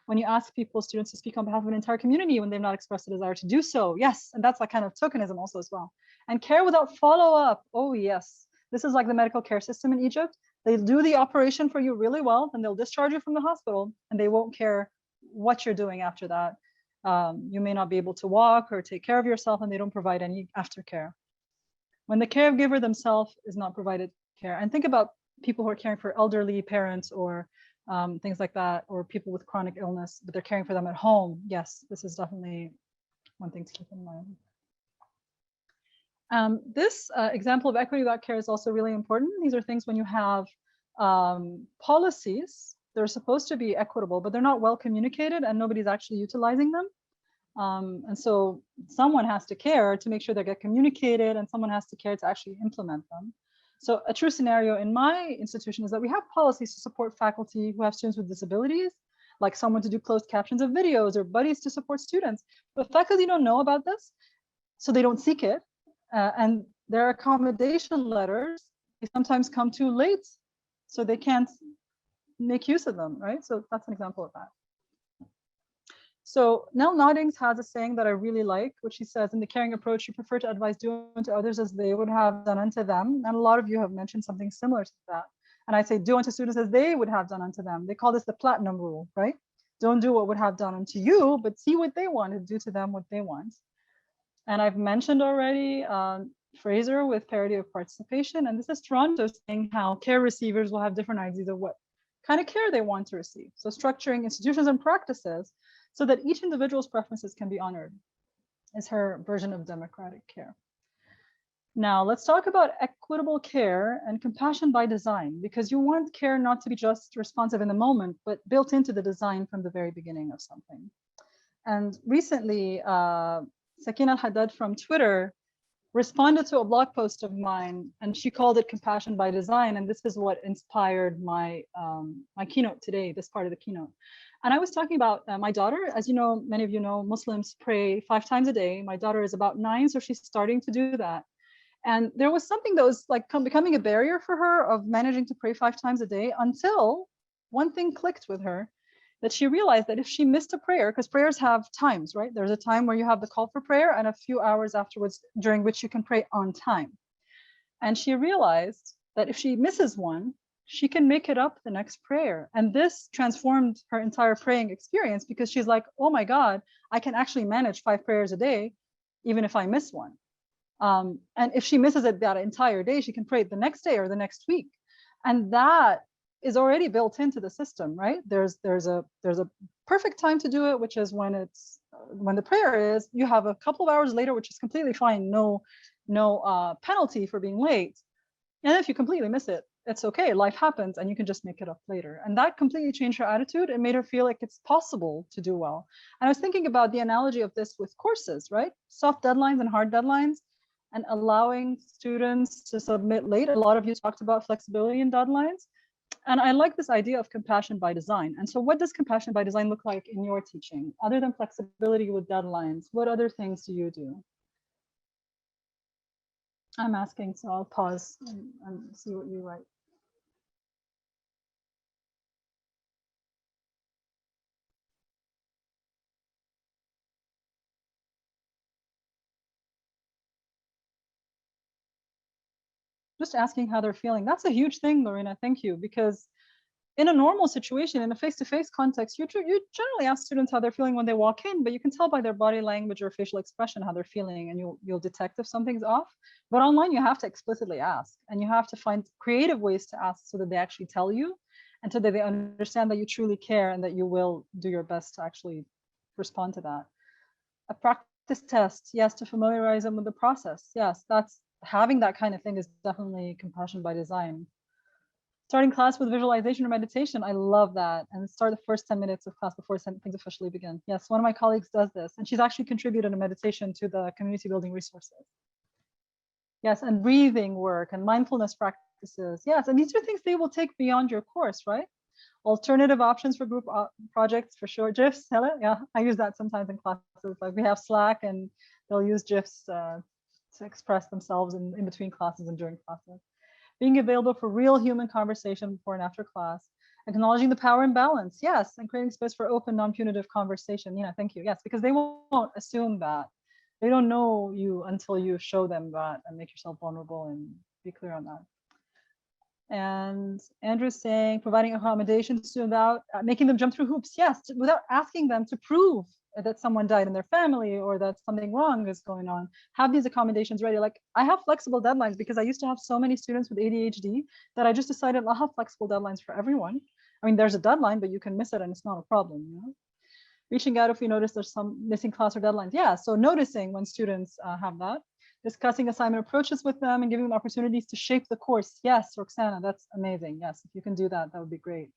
When you ask people, students, to speak on behalf of an entire community when they've not expressed a desire to do so, yes. And that's a kind of tokenism also as well. And care without follow-up, oh yes. This is like the medical care system in Egypt. They do the operation for you really well, then they'll discharge you from the hospital, and they won't care what you're doing after that. You may not be able to walk or take care of yourself, and they don't provide any aftercare. When the caregiver themselves is not provided care, and think about people who are caring for elderly parents or things like that, or people with chronic illness, but they're caring for them at home. Yes, this is definitely one thing to keep in mind. This example of equity without care is also really important. These are things when you have policies, they're supposed to be equitable, but they're not well communicated and nobody's actually utilizing them. And so someone has to care to make sure they get communicated, and someone has to care to actually implement them. So a true scenario in my institution is that we have policies to support faculty who have students with disabilities, like someone to do closed captions of videos or buddies to support students. But faculty don't know about this, so they don't seek it. And their accommodation letters, they sometimes come too late, so they can't make use of them, right? So that's an example of that. So Nell Noddings has a saying that I really like, which she says, in the caring approach, you prefer to advise do unto others as they would have done unto them. And a lot of you have mentioned something similar to that. And I say, do unto students as they would have done unto them. They call this the platinum rule, right? Don't do what would have done unto you, but see what they want and do to them what they want. And I've mentioned already Fraser with parity of participation. And this is Toronto saying how care receivers will have different ideas of what kind of care they want to receive. So structuring institutions and practices so that each individual's preferences can be honored is her version of democratic care. Now let's talk about equitable care and compassion by design, because you want care not to be just responsive in the moment, but built into the design from the very beginning of something. And recently, Sakina Al-Haddad from Twitter responded to a blog post of mine, and she called it compassion by design. And this is what inspired my my keynote today, this part of the keynote. And I was talking about my daughter. As you know, many of you know, Muslims pray 5 times a day. My daughter is about 9, so she's starting to do that. And there was something that was like becoming a barrier for her of managing to pray 5 times a day, until one thing clicked with her, that she realized that if she missed a prayer, because prayers have times, right? There's a time where you have the call for prayer and a few hours afterwards during which you can pray on time. And she realized that if she misses one, she can make it up the next prayer. And this transformed her entire praying experience, because she's like, oh my God, I can actually manage 5 prayers a day, even if I miss one. And if she misses it that entire day, she can pray it the next day or the next week. And that is already built into the system, right? There's a perfect time to do it, which is when the prayer is, you have a couple of hours later, which is completely fine, no penalty for being late. And if you completely miss it, it's okay, life happens, and you can just make it up later. And that completely changed her attitude and made her feel like it's possible to do well. And I was thinking about the analogy of this with courses, right? Soft deadlines and hard deadlines, and allowing students to submit late. A lot of you talked about flexibility in deadlines. And I like this idea of compassion by design. And so what does compassion by design look like in your teaching? Other than flexibility with deadlines, what other things do you do? I'm asking, so I'll pause and see what you write. Just asking how they're feeling. That's a huge thing, Lorena, thank you, because in a normal situation, in a face-to-face context, you generally ask students how they're feeling when they walk in, but you can tell by their body language or facial expression how they're feeling, and you'll detect if something's off. But online, you have to explicitly ask, and you have to find creative ways to ask so that they actually tell you, and so that they understand that you truly care and that you will do your best to actually respond to that. A practice test, yes, to familiarize them with the process. Yes, that's having that kind of thing is definitely compassion by design. Starting class with visualization or meditation, I love that. And start the first 10 minutes of class before things officially begin. Yes, one of my colleagues does this, and she's actually contributed a meditation to the community building resources. Yes, and breathing work and mindfulness practices. Yes, and these are things they will take beyond your course, right? Alternative options for group projects, for sure. GIFs, Helen, yeah, I use that sometimes in classes. Like we have Slack, and they'll use GIFs to express themselves in between classes and during classes. Being available for real human conversation before and after class. Acknowledging the power imbalance, yes, and creating space for open, non-punitive conversation. Yeah, thank you, yes, because they won't assume that. They don't know you until you show them that and make yourself vulnerable and be clear on that. And Andrew's saying, providing accommodations without making them jump through hoops. Yes, without asking them to prove that someone died in their family or that something wrong is going on. Have these accommodations ready. Like I have flexible deadlines because I used to have so many students with ADHD that I just decided I'll have flexible deadlines for everyone. I mean, there's a deadline, but you can miss it and it's not a problem, you know? Reaching out if you notice there's some missing class or deadlines. Yeah, so noticing when students have that. Discussing assignment approaches with them and giving them opportunities to shape the course. Yes, Roxana, that's amazing. Yes, if you can do that, that would be great.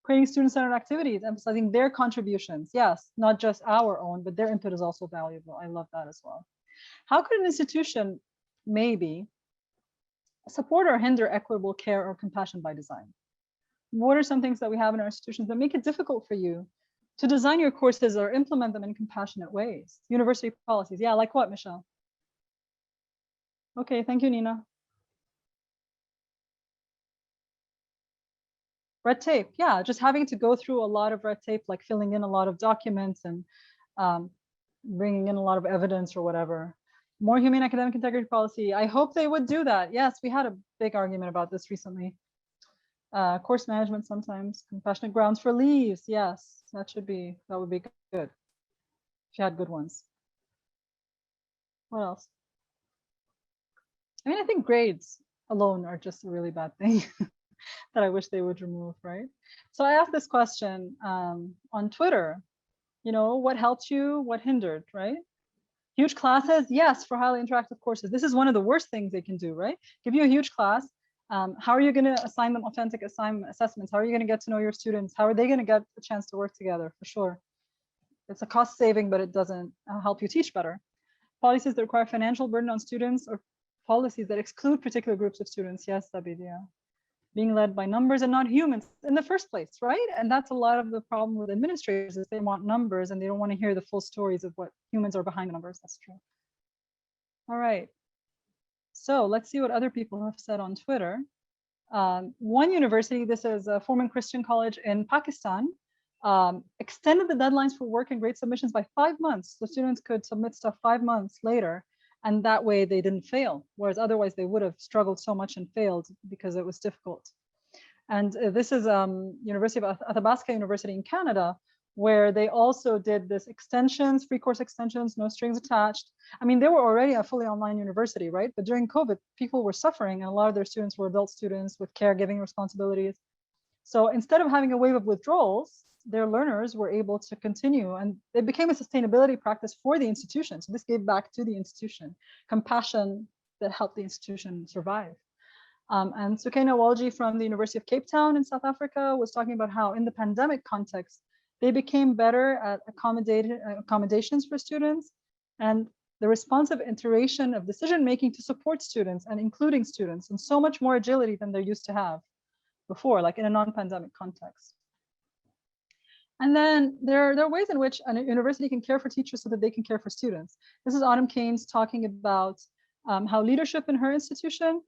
Creating student-centered activities, emphasizing their contributions. Yes, not just our own, but their input is also valuable. I love that as well. How could an institution maybe support or hinder equitable care or compassion by design? What are some things that we have in our institutions that make it difficult for you to design your courses or implement them in compassionate ways? University policies. Yeah, like what, Michelle? Okay, thank you, Nina. Red tape. Yeah, just having to go through a lot of red tape, like filling in a lot of documents and bringing in a lot of evidence or whatever. More humane academic integrity policy. I hope they would do that. Yes, we had a big argument about this recently. Course management sometimes, compassionate grounds for leaves. Yes, that would be good if you had good ones. What else? I mean, I think grades alone are just a really bad thing that I wish they would remove, right? So I asked this question on Twitter, you know, what helped you, what hindered, right? Huge classes, yes, for highly interactive courses. This is one of the worst things they can do, right? Give you a huge class. How are you going to assign them authentic assignment assessments? How are you going to get to know your students? How are they going to get a chance to work together? For sure. It's a cost saving, but it doesn't help you teach better. Policies that require financial burden on students or policies that exclude particular groups of students. Yes, David, yeah. Being led by numbers and not humans in the first place, right? And that's a lot of the problem with administrators is they want numbers and they don't want to hear the full stories of what humans are behind the numbers. That's true. All right. So let's see what other people have said on Twitter. One university, this is a Foreman Christian College in Pakistan, extended the deadlines for work and grade submissions by 5 months. So students could submit stuff 5 months later, and that way they didn't fail, whereas otherwise they would have struggled so much and failed because it was difficult. And this is University of Athabasca University in Canada, where they also did this extensions, free course extensions, no strings attached. I mean, they were already a fully online university, right? But during COVID, people were suffering, and a lot of their students were adult students with caregiving responsibilities. So instead of having a wave of withdrawals, their learners were able to continue, and it became a sustainability practice for the institution. So this gave back to the institution, compassion that helped the institution survive. And Sukaina Walji from the University of Cape Town in South Africa was talking about how in the pandemic context, they became better at accommodations for students and the responsive iteration of decision-making to support students and including students, and so much more agility than they used to have before, like in a non-pandemic context. And then there are ways in which a university can care for teachers so that they can care for students. This is Autumn Keynes talking about how leadership in her institution,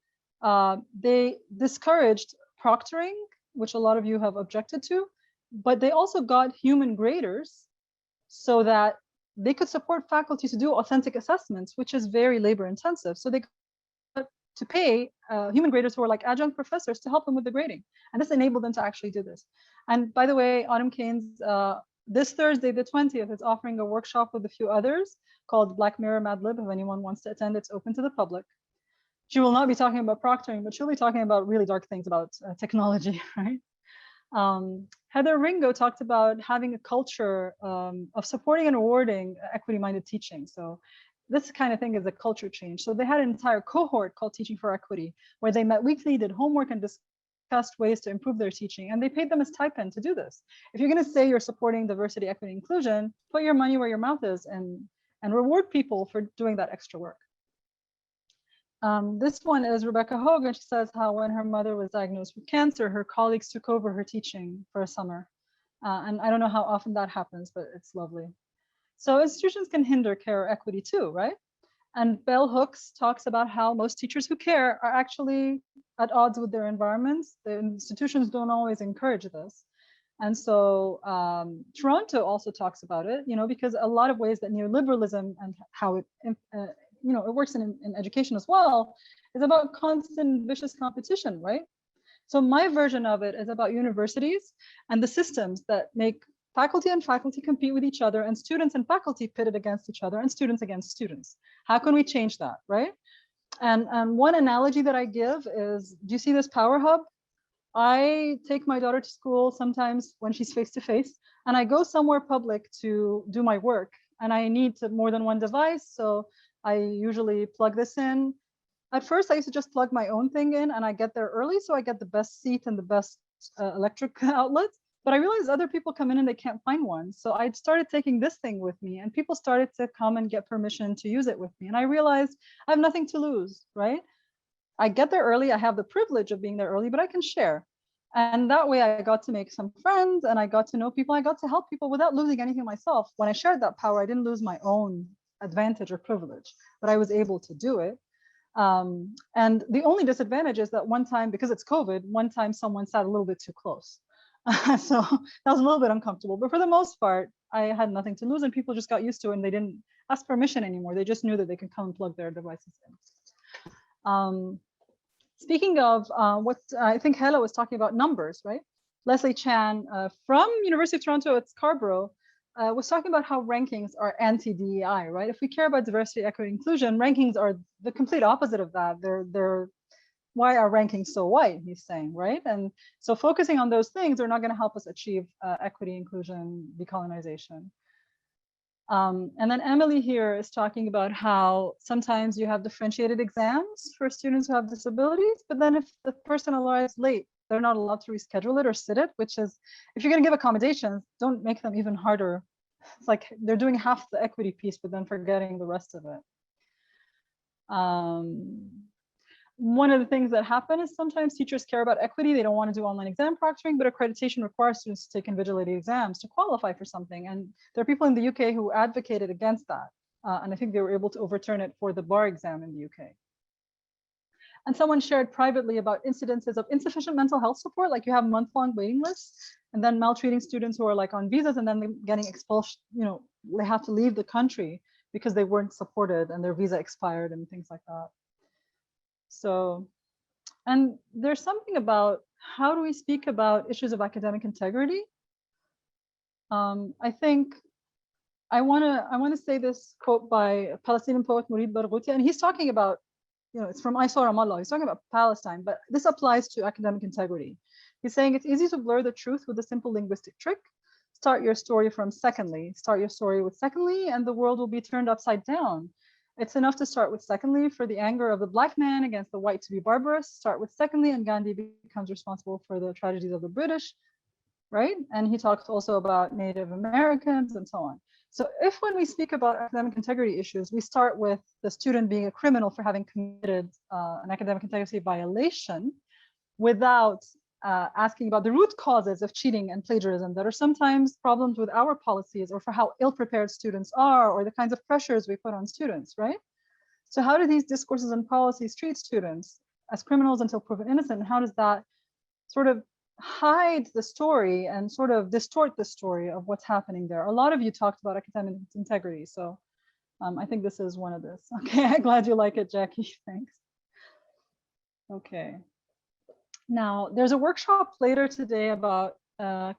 they discouraged proctoring, which a lot of you have objected to, but they also got human graders so that they could support faculty to do authentic assessments, which is very labor intensive. So they got to pay human graders who are like adjunct professors to help them with the grading. And this enabled them to actually do this. And by the way, Autumn Keynes, this Thursday, the 20th, is offering a workshop with a few others called Black Mirror Mad Lib. If anyone wants to attend, it's open to the public. She will not be talking about proctoring, but she'll be talking about really dark things about technology, right? Heather Ringo talked about having a culture of supporting and rewarding equity-minded teaching. So this kind of thing is a culture change. So they had an entire cohort called Teaching for Equity, where they met weekly, did homework, and discussed ways to improve their teaching. And they paid them a stipend to do this. If you're going to say you're supporting diversity, equity, inclusion, put your money where your mouth is and reward people for doing that extra work. This one is Rebecca Hogan. She says how when her mother was diagnosed with cancer, her colleagues took over her teaching for a summer. And I don't know how often that happens, but it's lovely. So institutions can hinder care or equity too, right? And Bell Hooks talks about how most teachers who care are actually at odds with their environments. The institutions don't always encourage this. And so Toronto also talks about it, you know, because a lot of ways that neoliberalism and how it you know, it works in education as well, is about constant vicious competition, right? So my version of it is about universities and the systems that make faculty and faculty compete with each other and students and faculty pitted against each other and students against students. How can we change that, right? And one analogy that I give is, do you see this Power Hub? I take my daughter to school sometimes when she's face-to-face, and I go somewhere public to do my work, and I need more than one device, so I usually plug this in. At first, I used to just plug my own thing in, and I get there early, so I get the best seat and the best electric outlet. But I realized other people come in and they can't find one. So I started taking this thing with me, and people started to come and get permission to use it with me. And I realized I have nothing to lose, right? I get there early, I have the privilege of being there early, but I can share. And that way I got to make some friends and I got to know people. I got to help people without losing anything myself. When I shared that power, I didn't lose my own advantage or privilege, but I was able to do it. And the only disadvantage is that one time, because it's COVID, one time someone sat a little bit too close. So that was a little bit uncomfortable, but for the most part, I had nothing to lose and people just got used to it and they didn't ask permission anymore. They just knew that they could come and plug their devices in. Speaking of what I think Hela was talking about, numbers, right? Leslie Chan from University of Toronto at Scarborough was talking about how rankings are anti-DEI, right? If we care about diversity, equity, inclusion, rankings are the complete opposite of that. They're why are rankings so white, he's saying, right? And so focusing on those things are not going to help us achieve equity, inclusion, decolonization. And then Emily here is talking about how sometimes you have differentiated exams for students who have disabilities, but then if the person arrives late, they're not allowed to reschedule it or sit it, which is, if you're going to give accommodations, don't make them even harder. It's like they're doing half the equity piece, but then forgetting the rest of it. One of the things that happen is sometimes teachers care about equity. They don't want to do online exam proctoring, but accreditation requires students to take invigilated exams to qualify for something. And there are people in the UK who advocated against that. And I think they were able to overturn it for the bar exam in the UK. And someone shared privately about incidences of insufficient mental health support, like you have month-long waiting lists, and then maltreating students who are like on visas and then getting expulsed, you know, they have to leave the country because they weren't supported and their visa expired and things like that. So, and there's something about how do we speak about issues of academic integrity? I think I want to say this quote by a Palestinian poet, Murid Barghouti, and he's talking about, you know, it's from I Saw Ramallah. He's talking about Palestine, but this applies to academic integrity. He's saying it's easy to blur the truth with a simple linguistic trick. Start your story from secondly. Start your story with secondly, and the world will be turned upside down. It's enough to start with secondly for the anger of the black man against the white to be barbarous. Start with secondly, and Gandhi becomes responsible for the tragedies of the British, right? And he talks also about Native Americans and so on. So if when we speak about academic integrity issues, we start with the student being a criminal for having committed an academic integrity violation without asking about the root causes of cheating and plagiarism that are sometimes problems with our policies or for how ill-prepared students are or the kinds of pressures we put on students, right? So how do these discourses and policies treat students as criminals until proven innocent? And how does that sort of hide the story and sort of distort the story of what's happening there? A lot of you talked about academic integrity, so I think this is one of this. Okay, I'm glad you like it, Jackie, thanks. Okay. Now, there's a workshop later today about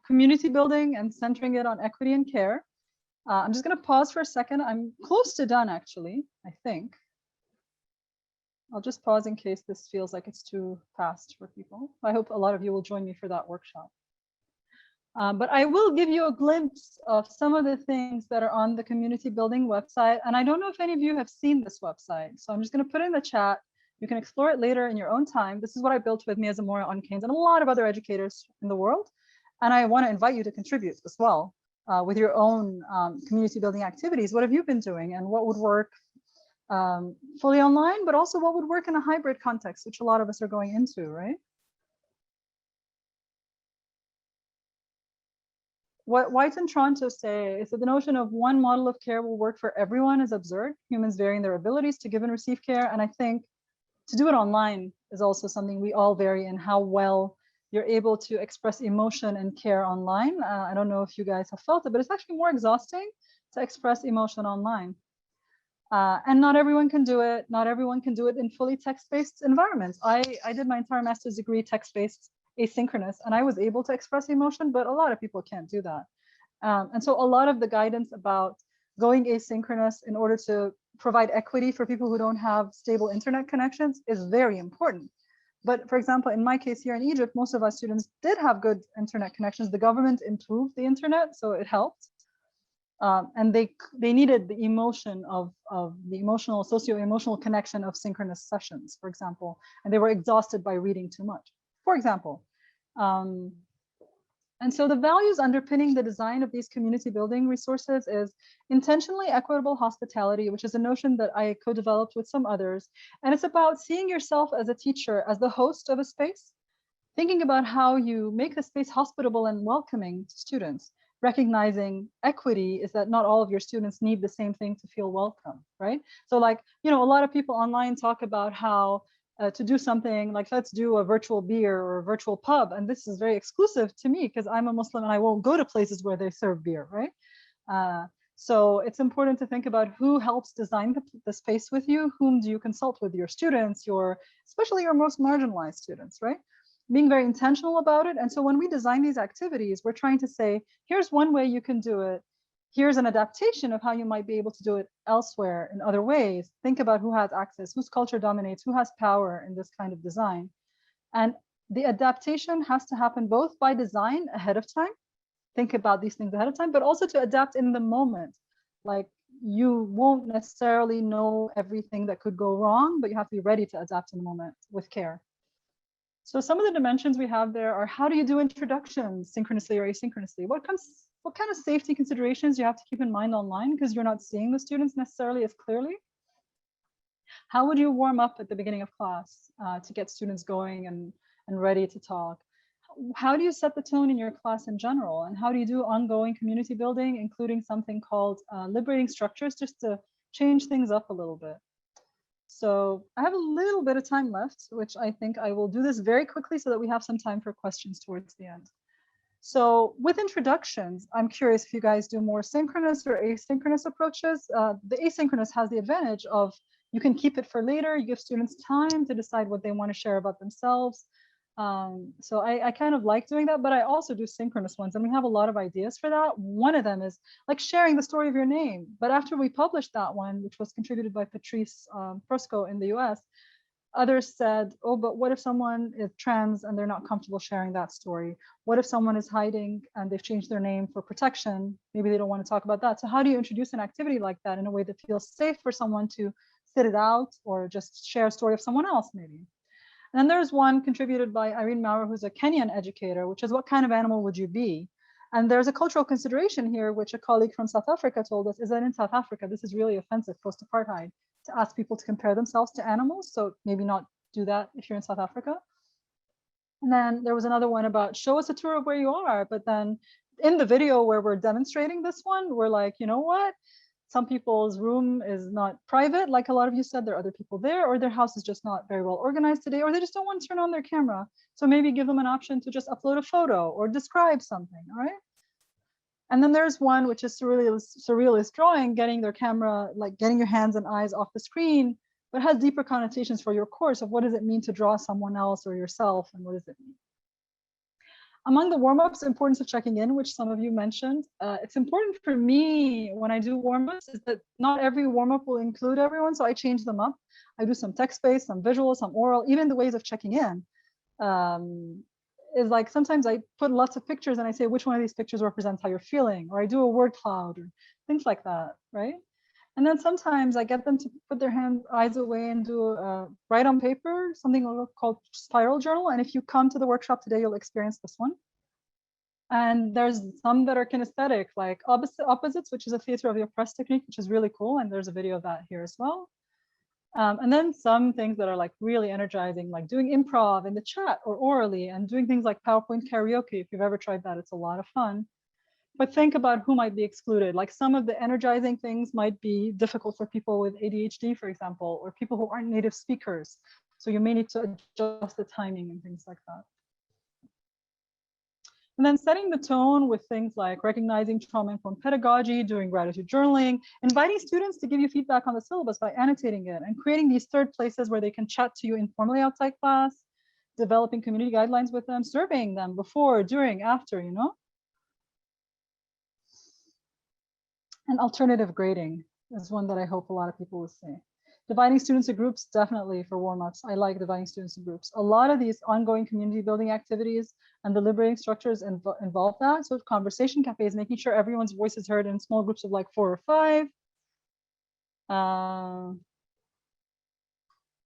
community building and centering it on equity and care. I'm just going to pause for a second. I'm close to done, actually, I think. I'll just pause in case this feels like it's too fast for people. I hope a lot of you will join me for that workshop. But I will give you a glimpse of some of the things that are on the community building website. And I don't know if any of you have seen this website. So I'm just going to put it in the chat. You can explore it later in your own time. This is what I built with Mia Zamora on Keynes and a lot of other educators in the world. And I want to invite you to contribute as well with your own community building activities. What have you been doing and what would work fully online, but also what would work in a hybrid context, which a lot of us are going into, right? What White and Toronto say is that the notion of one model of care will work for everyone is absurd. Humans vary in their abilities to give and receive care. And I think to do it online is also something we all vary in how well you're able to express emotion and care online. I don't know if you guys have felt it, but it's actually more exhausting to express emotion online. And not everyone can do it. Not everyone can do it in fully text-based environments. I did my entire master's degree text-based asynchronous, and I was able to express emotion, but a lot of people can't do that. And so a lot of the guidance about going asynchronous in order to provide equity for people who don't have stable internet connections is very important. But for example, in my case here in Egypt, most of our students did have good internet connections. The government improved the internet, so it helped. And they needed the emotion of the emotional, socio-emotional connection of synchronous sessions, for example, and they were exhausted by reading too much, for example. And And so the values underpinning the design of these community building resources is intentionally equitable hospitality, which is a notion that I co-developed with some others. And it's about seeing yourself as a teacher, as the host of a space, thinking about how you make the space hospitable and welcoming to students, recognizing equity is that not all of your students need the same thing to feel welcome, right? So like, you know, a lot of people online talk about how to do something like, let's do a virtual beer or a virtual pub. And this is very exclusive to me because I'm a Muslim and I won't go to places where they serve beer, right? So it's important to think about who helps design the space with you, whom do you consult with, your students, especially your most marginalized students, right? Being very intentional about it. And so when we design these activities, we're trying to say, here's one way you can do it. Here's an adaptation of how you might be able to do it elsewhere in other ways. Think about who has access, whose culture dominates, who has power in this kind of design. And the adaptation has to happen both by design ahead of time, think about these things ahead of time, but also to adapt in the moment. Like you won't necessarily know everything that could go wrong, but you have to be ready to adapt in the moment with care. So some of the dimensions we have there are, how do you do introductions synchronously or asynchronously? What kind of safety considerations you have to keep in mind online because you're not seeing the students necessarily as clearly? How would you warm up at the beginning of class to get students going and ready to talk? How do you set the tone in your class in general? And how do you do ongoing community building, including something called liberating structures, just to change things up a little bit? So I have a little bit of time left, which I think I will do this very quickly so that we have some time for questions towards the end. So with introductions, I'm curious if you guys do more synchronous or asynchronous approaches. The asynchronous has the advantage of you can keep it for later. You give students time to decide what they want to share about themselves. So I kind of like doing that, but I also do synchronous ones, and we have a lot of ideas for that. One of them is like sharing the story of your name. But after we published that one, which was contributed by Patrice Prosco in the US, others said, oh, but what if someone is trans and they're not comfortable sharing that story? What if someone is hiding and they've changed their name for protection? Maybe they don't want to talk about that. So how do you introduce an activity like that in a way that feels safe for someone to sit it out or just share a story of someone else maybe? And then there's one contributed by Irene Maurer, who's a Kenyan educator, which is what kind of animal would you be? And there's a cultural consideration here, which a colleague from South Africa told us, is that in South Africa, this is really offensive post-apartheid to ask people to compare themselves to animals. So maybe not do that if you're in South Africa. And then there was another one about show us a tour of where you are. But then in the video where we're demonstrating this one, we're like, you know what? Some people's room is not private, like a lot of you said, there are other people there, or their house is just not very well organized today, or they just don't want to turn on their camera. So maybe give them an option to just upload a photo or describe something, all right? And then there's one which is surrealist drawing, getting their camera, like getting your hands and eyes off the screen, but has deeper connotations for your course of what does it mean to draw someone else or yourself, and what does it mean? Among the warm-ups, importance of checking in, which some of you mentioned, it's important for me when I do warm-ups is that not every warm-up will include everyone, so I change them up. I do some text-based, some visual, some oral, even the ways of checking in. Is like sometimes I put lots of pictures and I say which one of these pictures represents how you're feeling, or I do a word cloud or things like that, right? And then sometimes I get them to put their eyes away and do write on paper, something called spiral journal. And if you come to the workshop today, you'll experience this one. And there's some that are kinesthetic, like opposites, which is a theater of the oppressed technique, which is really cool. And there's a video of that here as well. And then some things that are like really energizing, like doing improv in the chat or orally, and doing things like PowerPoint karaoke. If you've ever tried that, it's a lot of fun. But think about who might be excluded. Like some of the energizing things might be difficult for people with ADHD, for example, or people who aren't native speakers. So you may need to adjust the timing and things like that. And then setting the tone with things like recognizing trauma-informed pedagogy, doing gratitude journaling, inviting students to give you feedback on the syllabus by annotating it, and creating these third places where they can chat to you informally outside class, developing community guidelines with them, surveying them before, during, after, you know? And alternative grading is one that I hope a lot of people will see. Dividing students into groups, definitely for warm-ups. I like dividing students into groups. A lot of these ongoing community building activities and the liberating structures involve that. So conversation cafes, making sure everyone's voice is heard in small groups of like 4 or 5.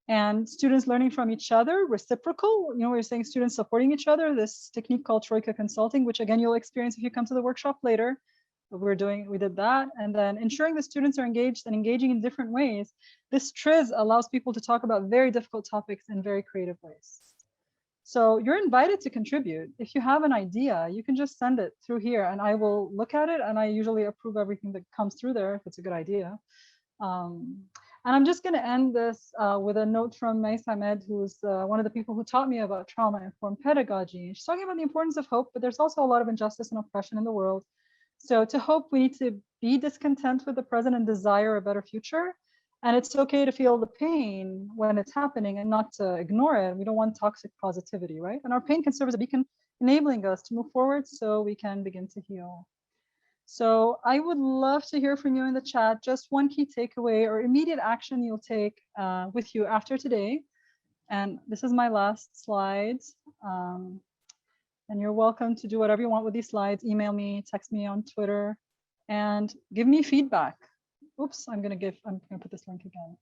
and students learning from each other, reciprocal. You know, we're saying students supporting each other, this technique called Troika Consulting, which again, you'll experience if you come to the workshop later. But we did that. And then ensuring the students are engaged and engaging in different ways. This TRIZ allows people to talk about very difficult topics in very creative ways. So you're invited to contribute. If you have an idea, you can just send it through here and I will look at it, and I usually approve everything that comes through there if it's a good idea. And I'm just going to end this with a note from Mais Hamed, who's one of the people who taught me about trauma-informed pedagogy. She's talking about the importance of hope, but there's also a lot of injustice and oppression in the world. So to hope, we need to be discontent with the present and desire a better future. And it's okay to feel the pain when it's happening and not to ignore it. We don't want toxic positivity, right? And our pain can serve as a beacon, enabling us to move forward so we can begin to heal. So I would love to hear from you in the chat, just one key takeaway or immediate action you'll take with you after today. And this is my last slide. And you're welcome to do whatever you want with these slides. Email me, text me on Twitter, and give me feedback. Oops, I'm gonna put this link again.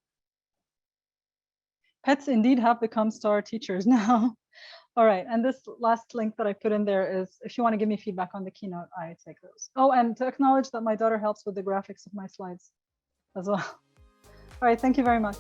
Pets indeed have become star teachers now. All right, and this last link that I put in there is if you want to give me feedback on the keynote, I take those. Oh, and to acknowledge that my daughter helps with the graphics of my slides as well. All right, thank you very much.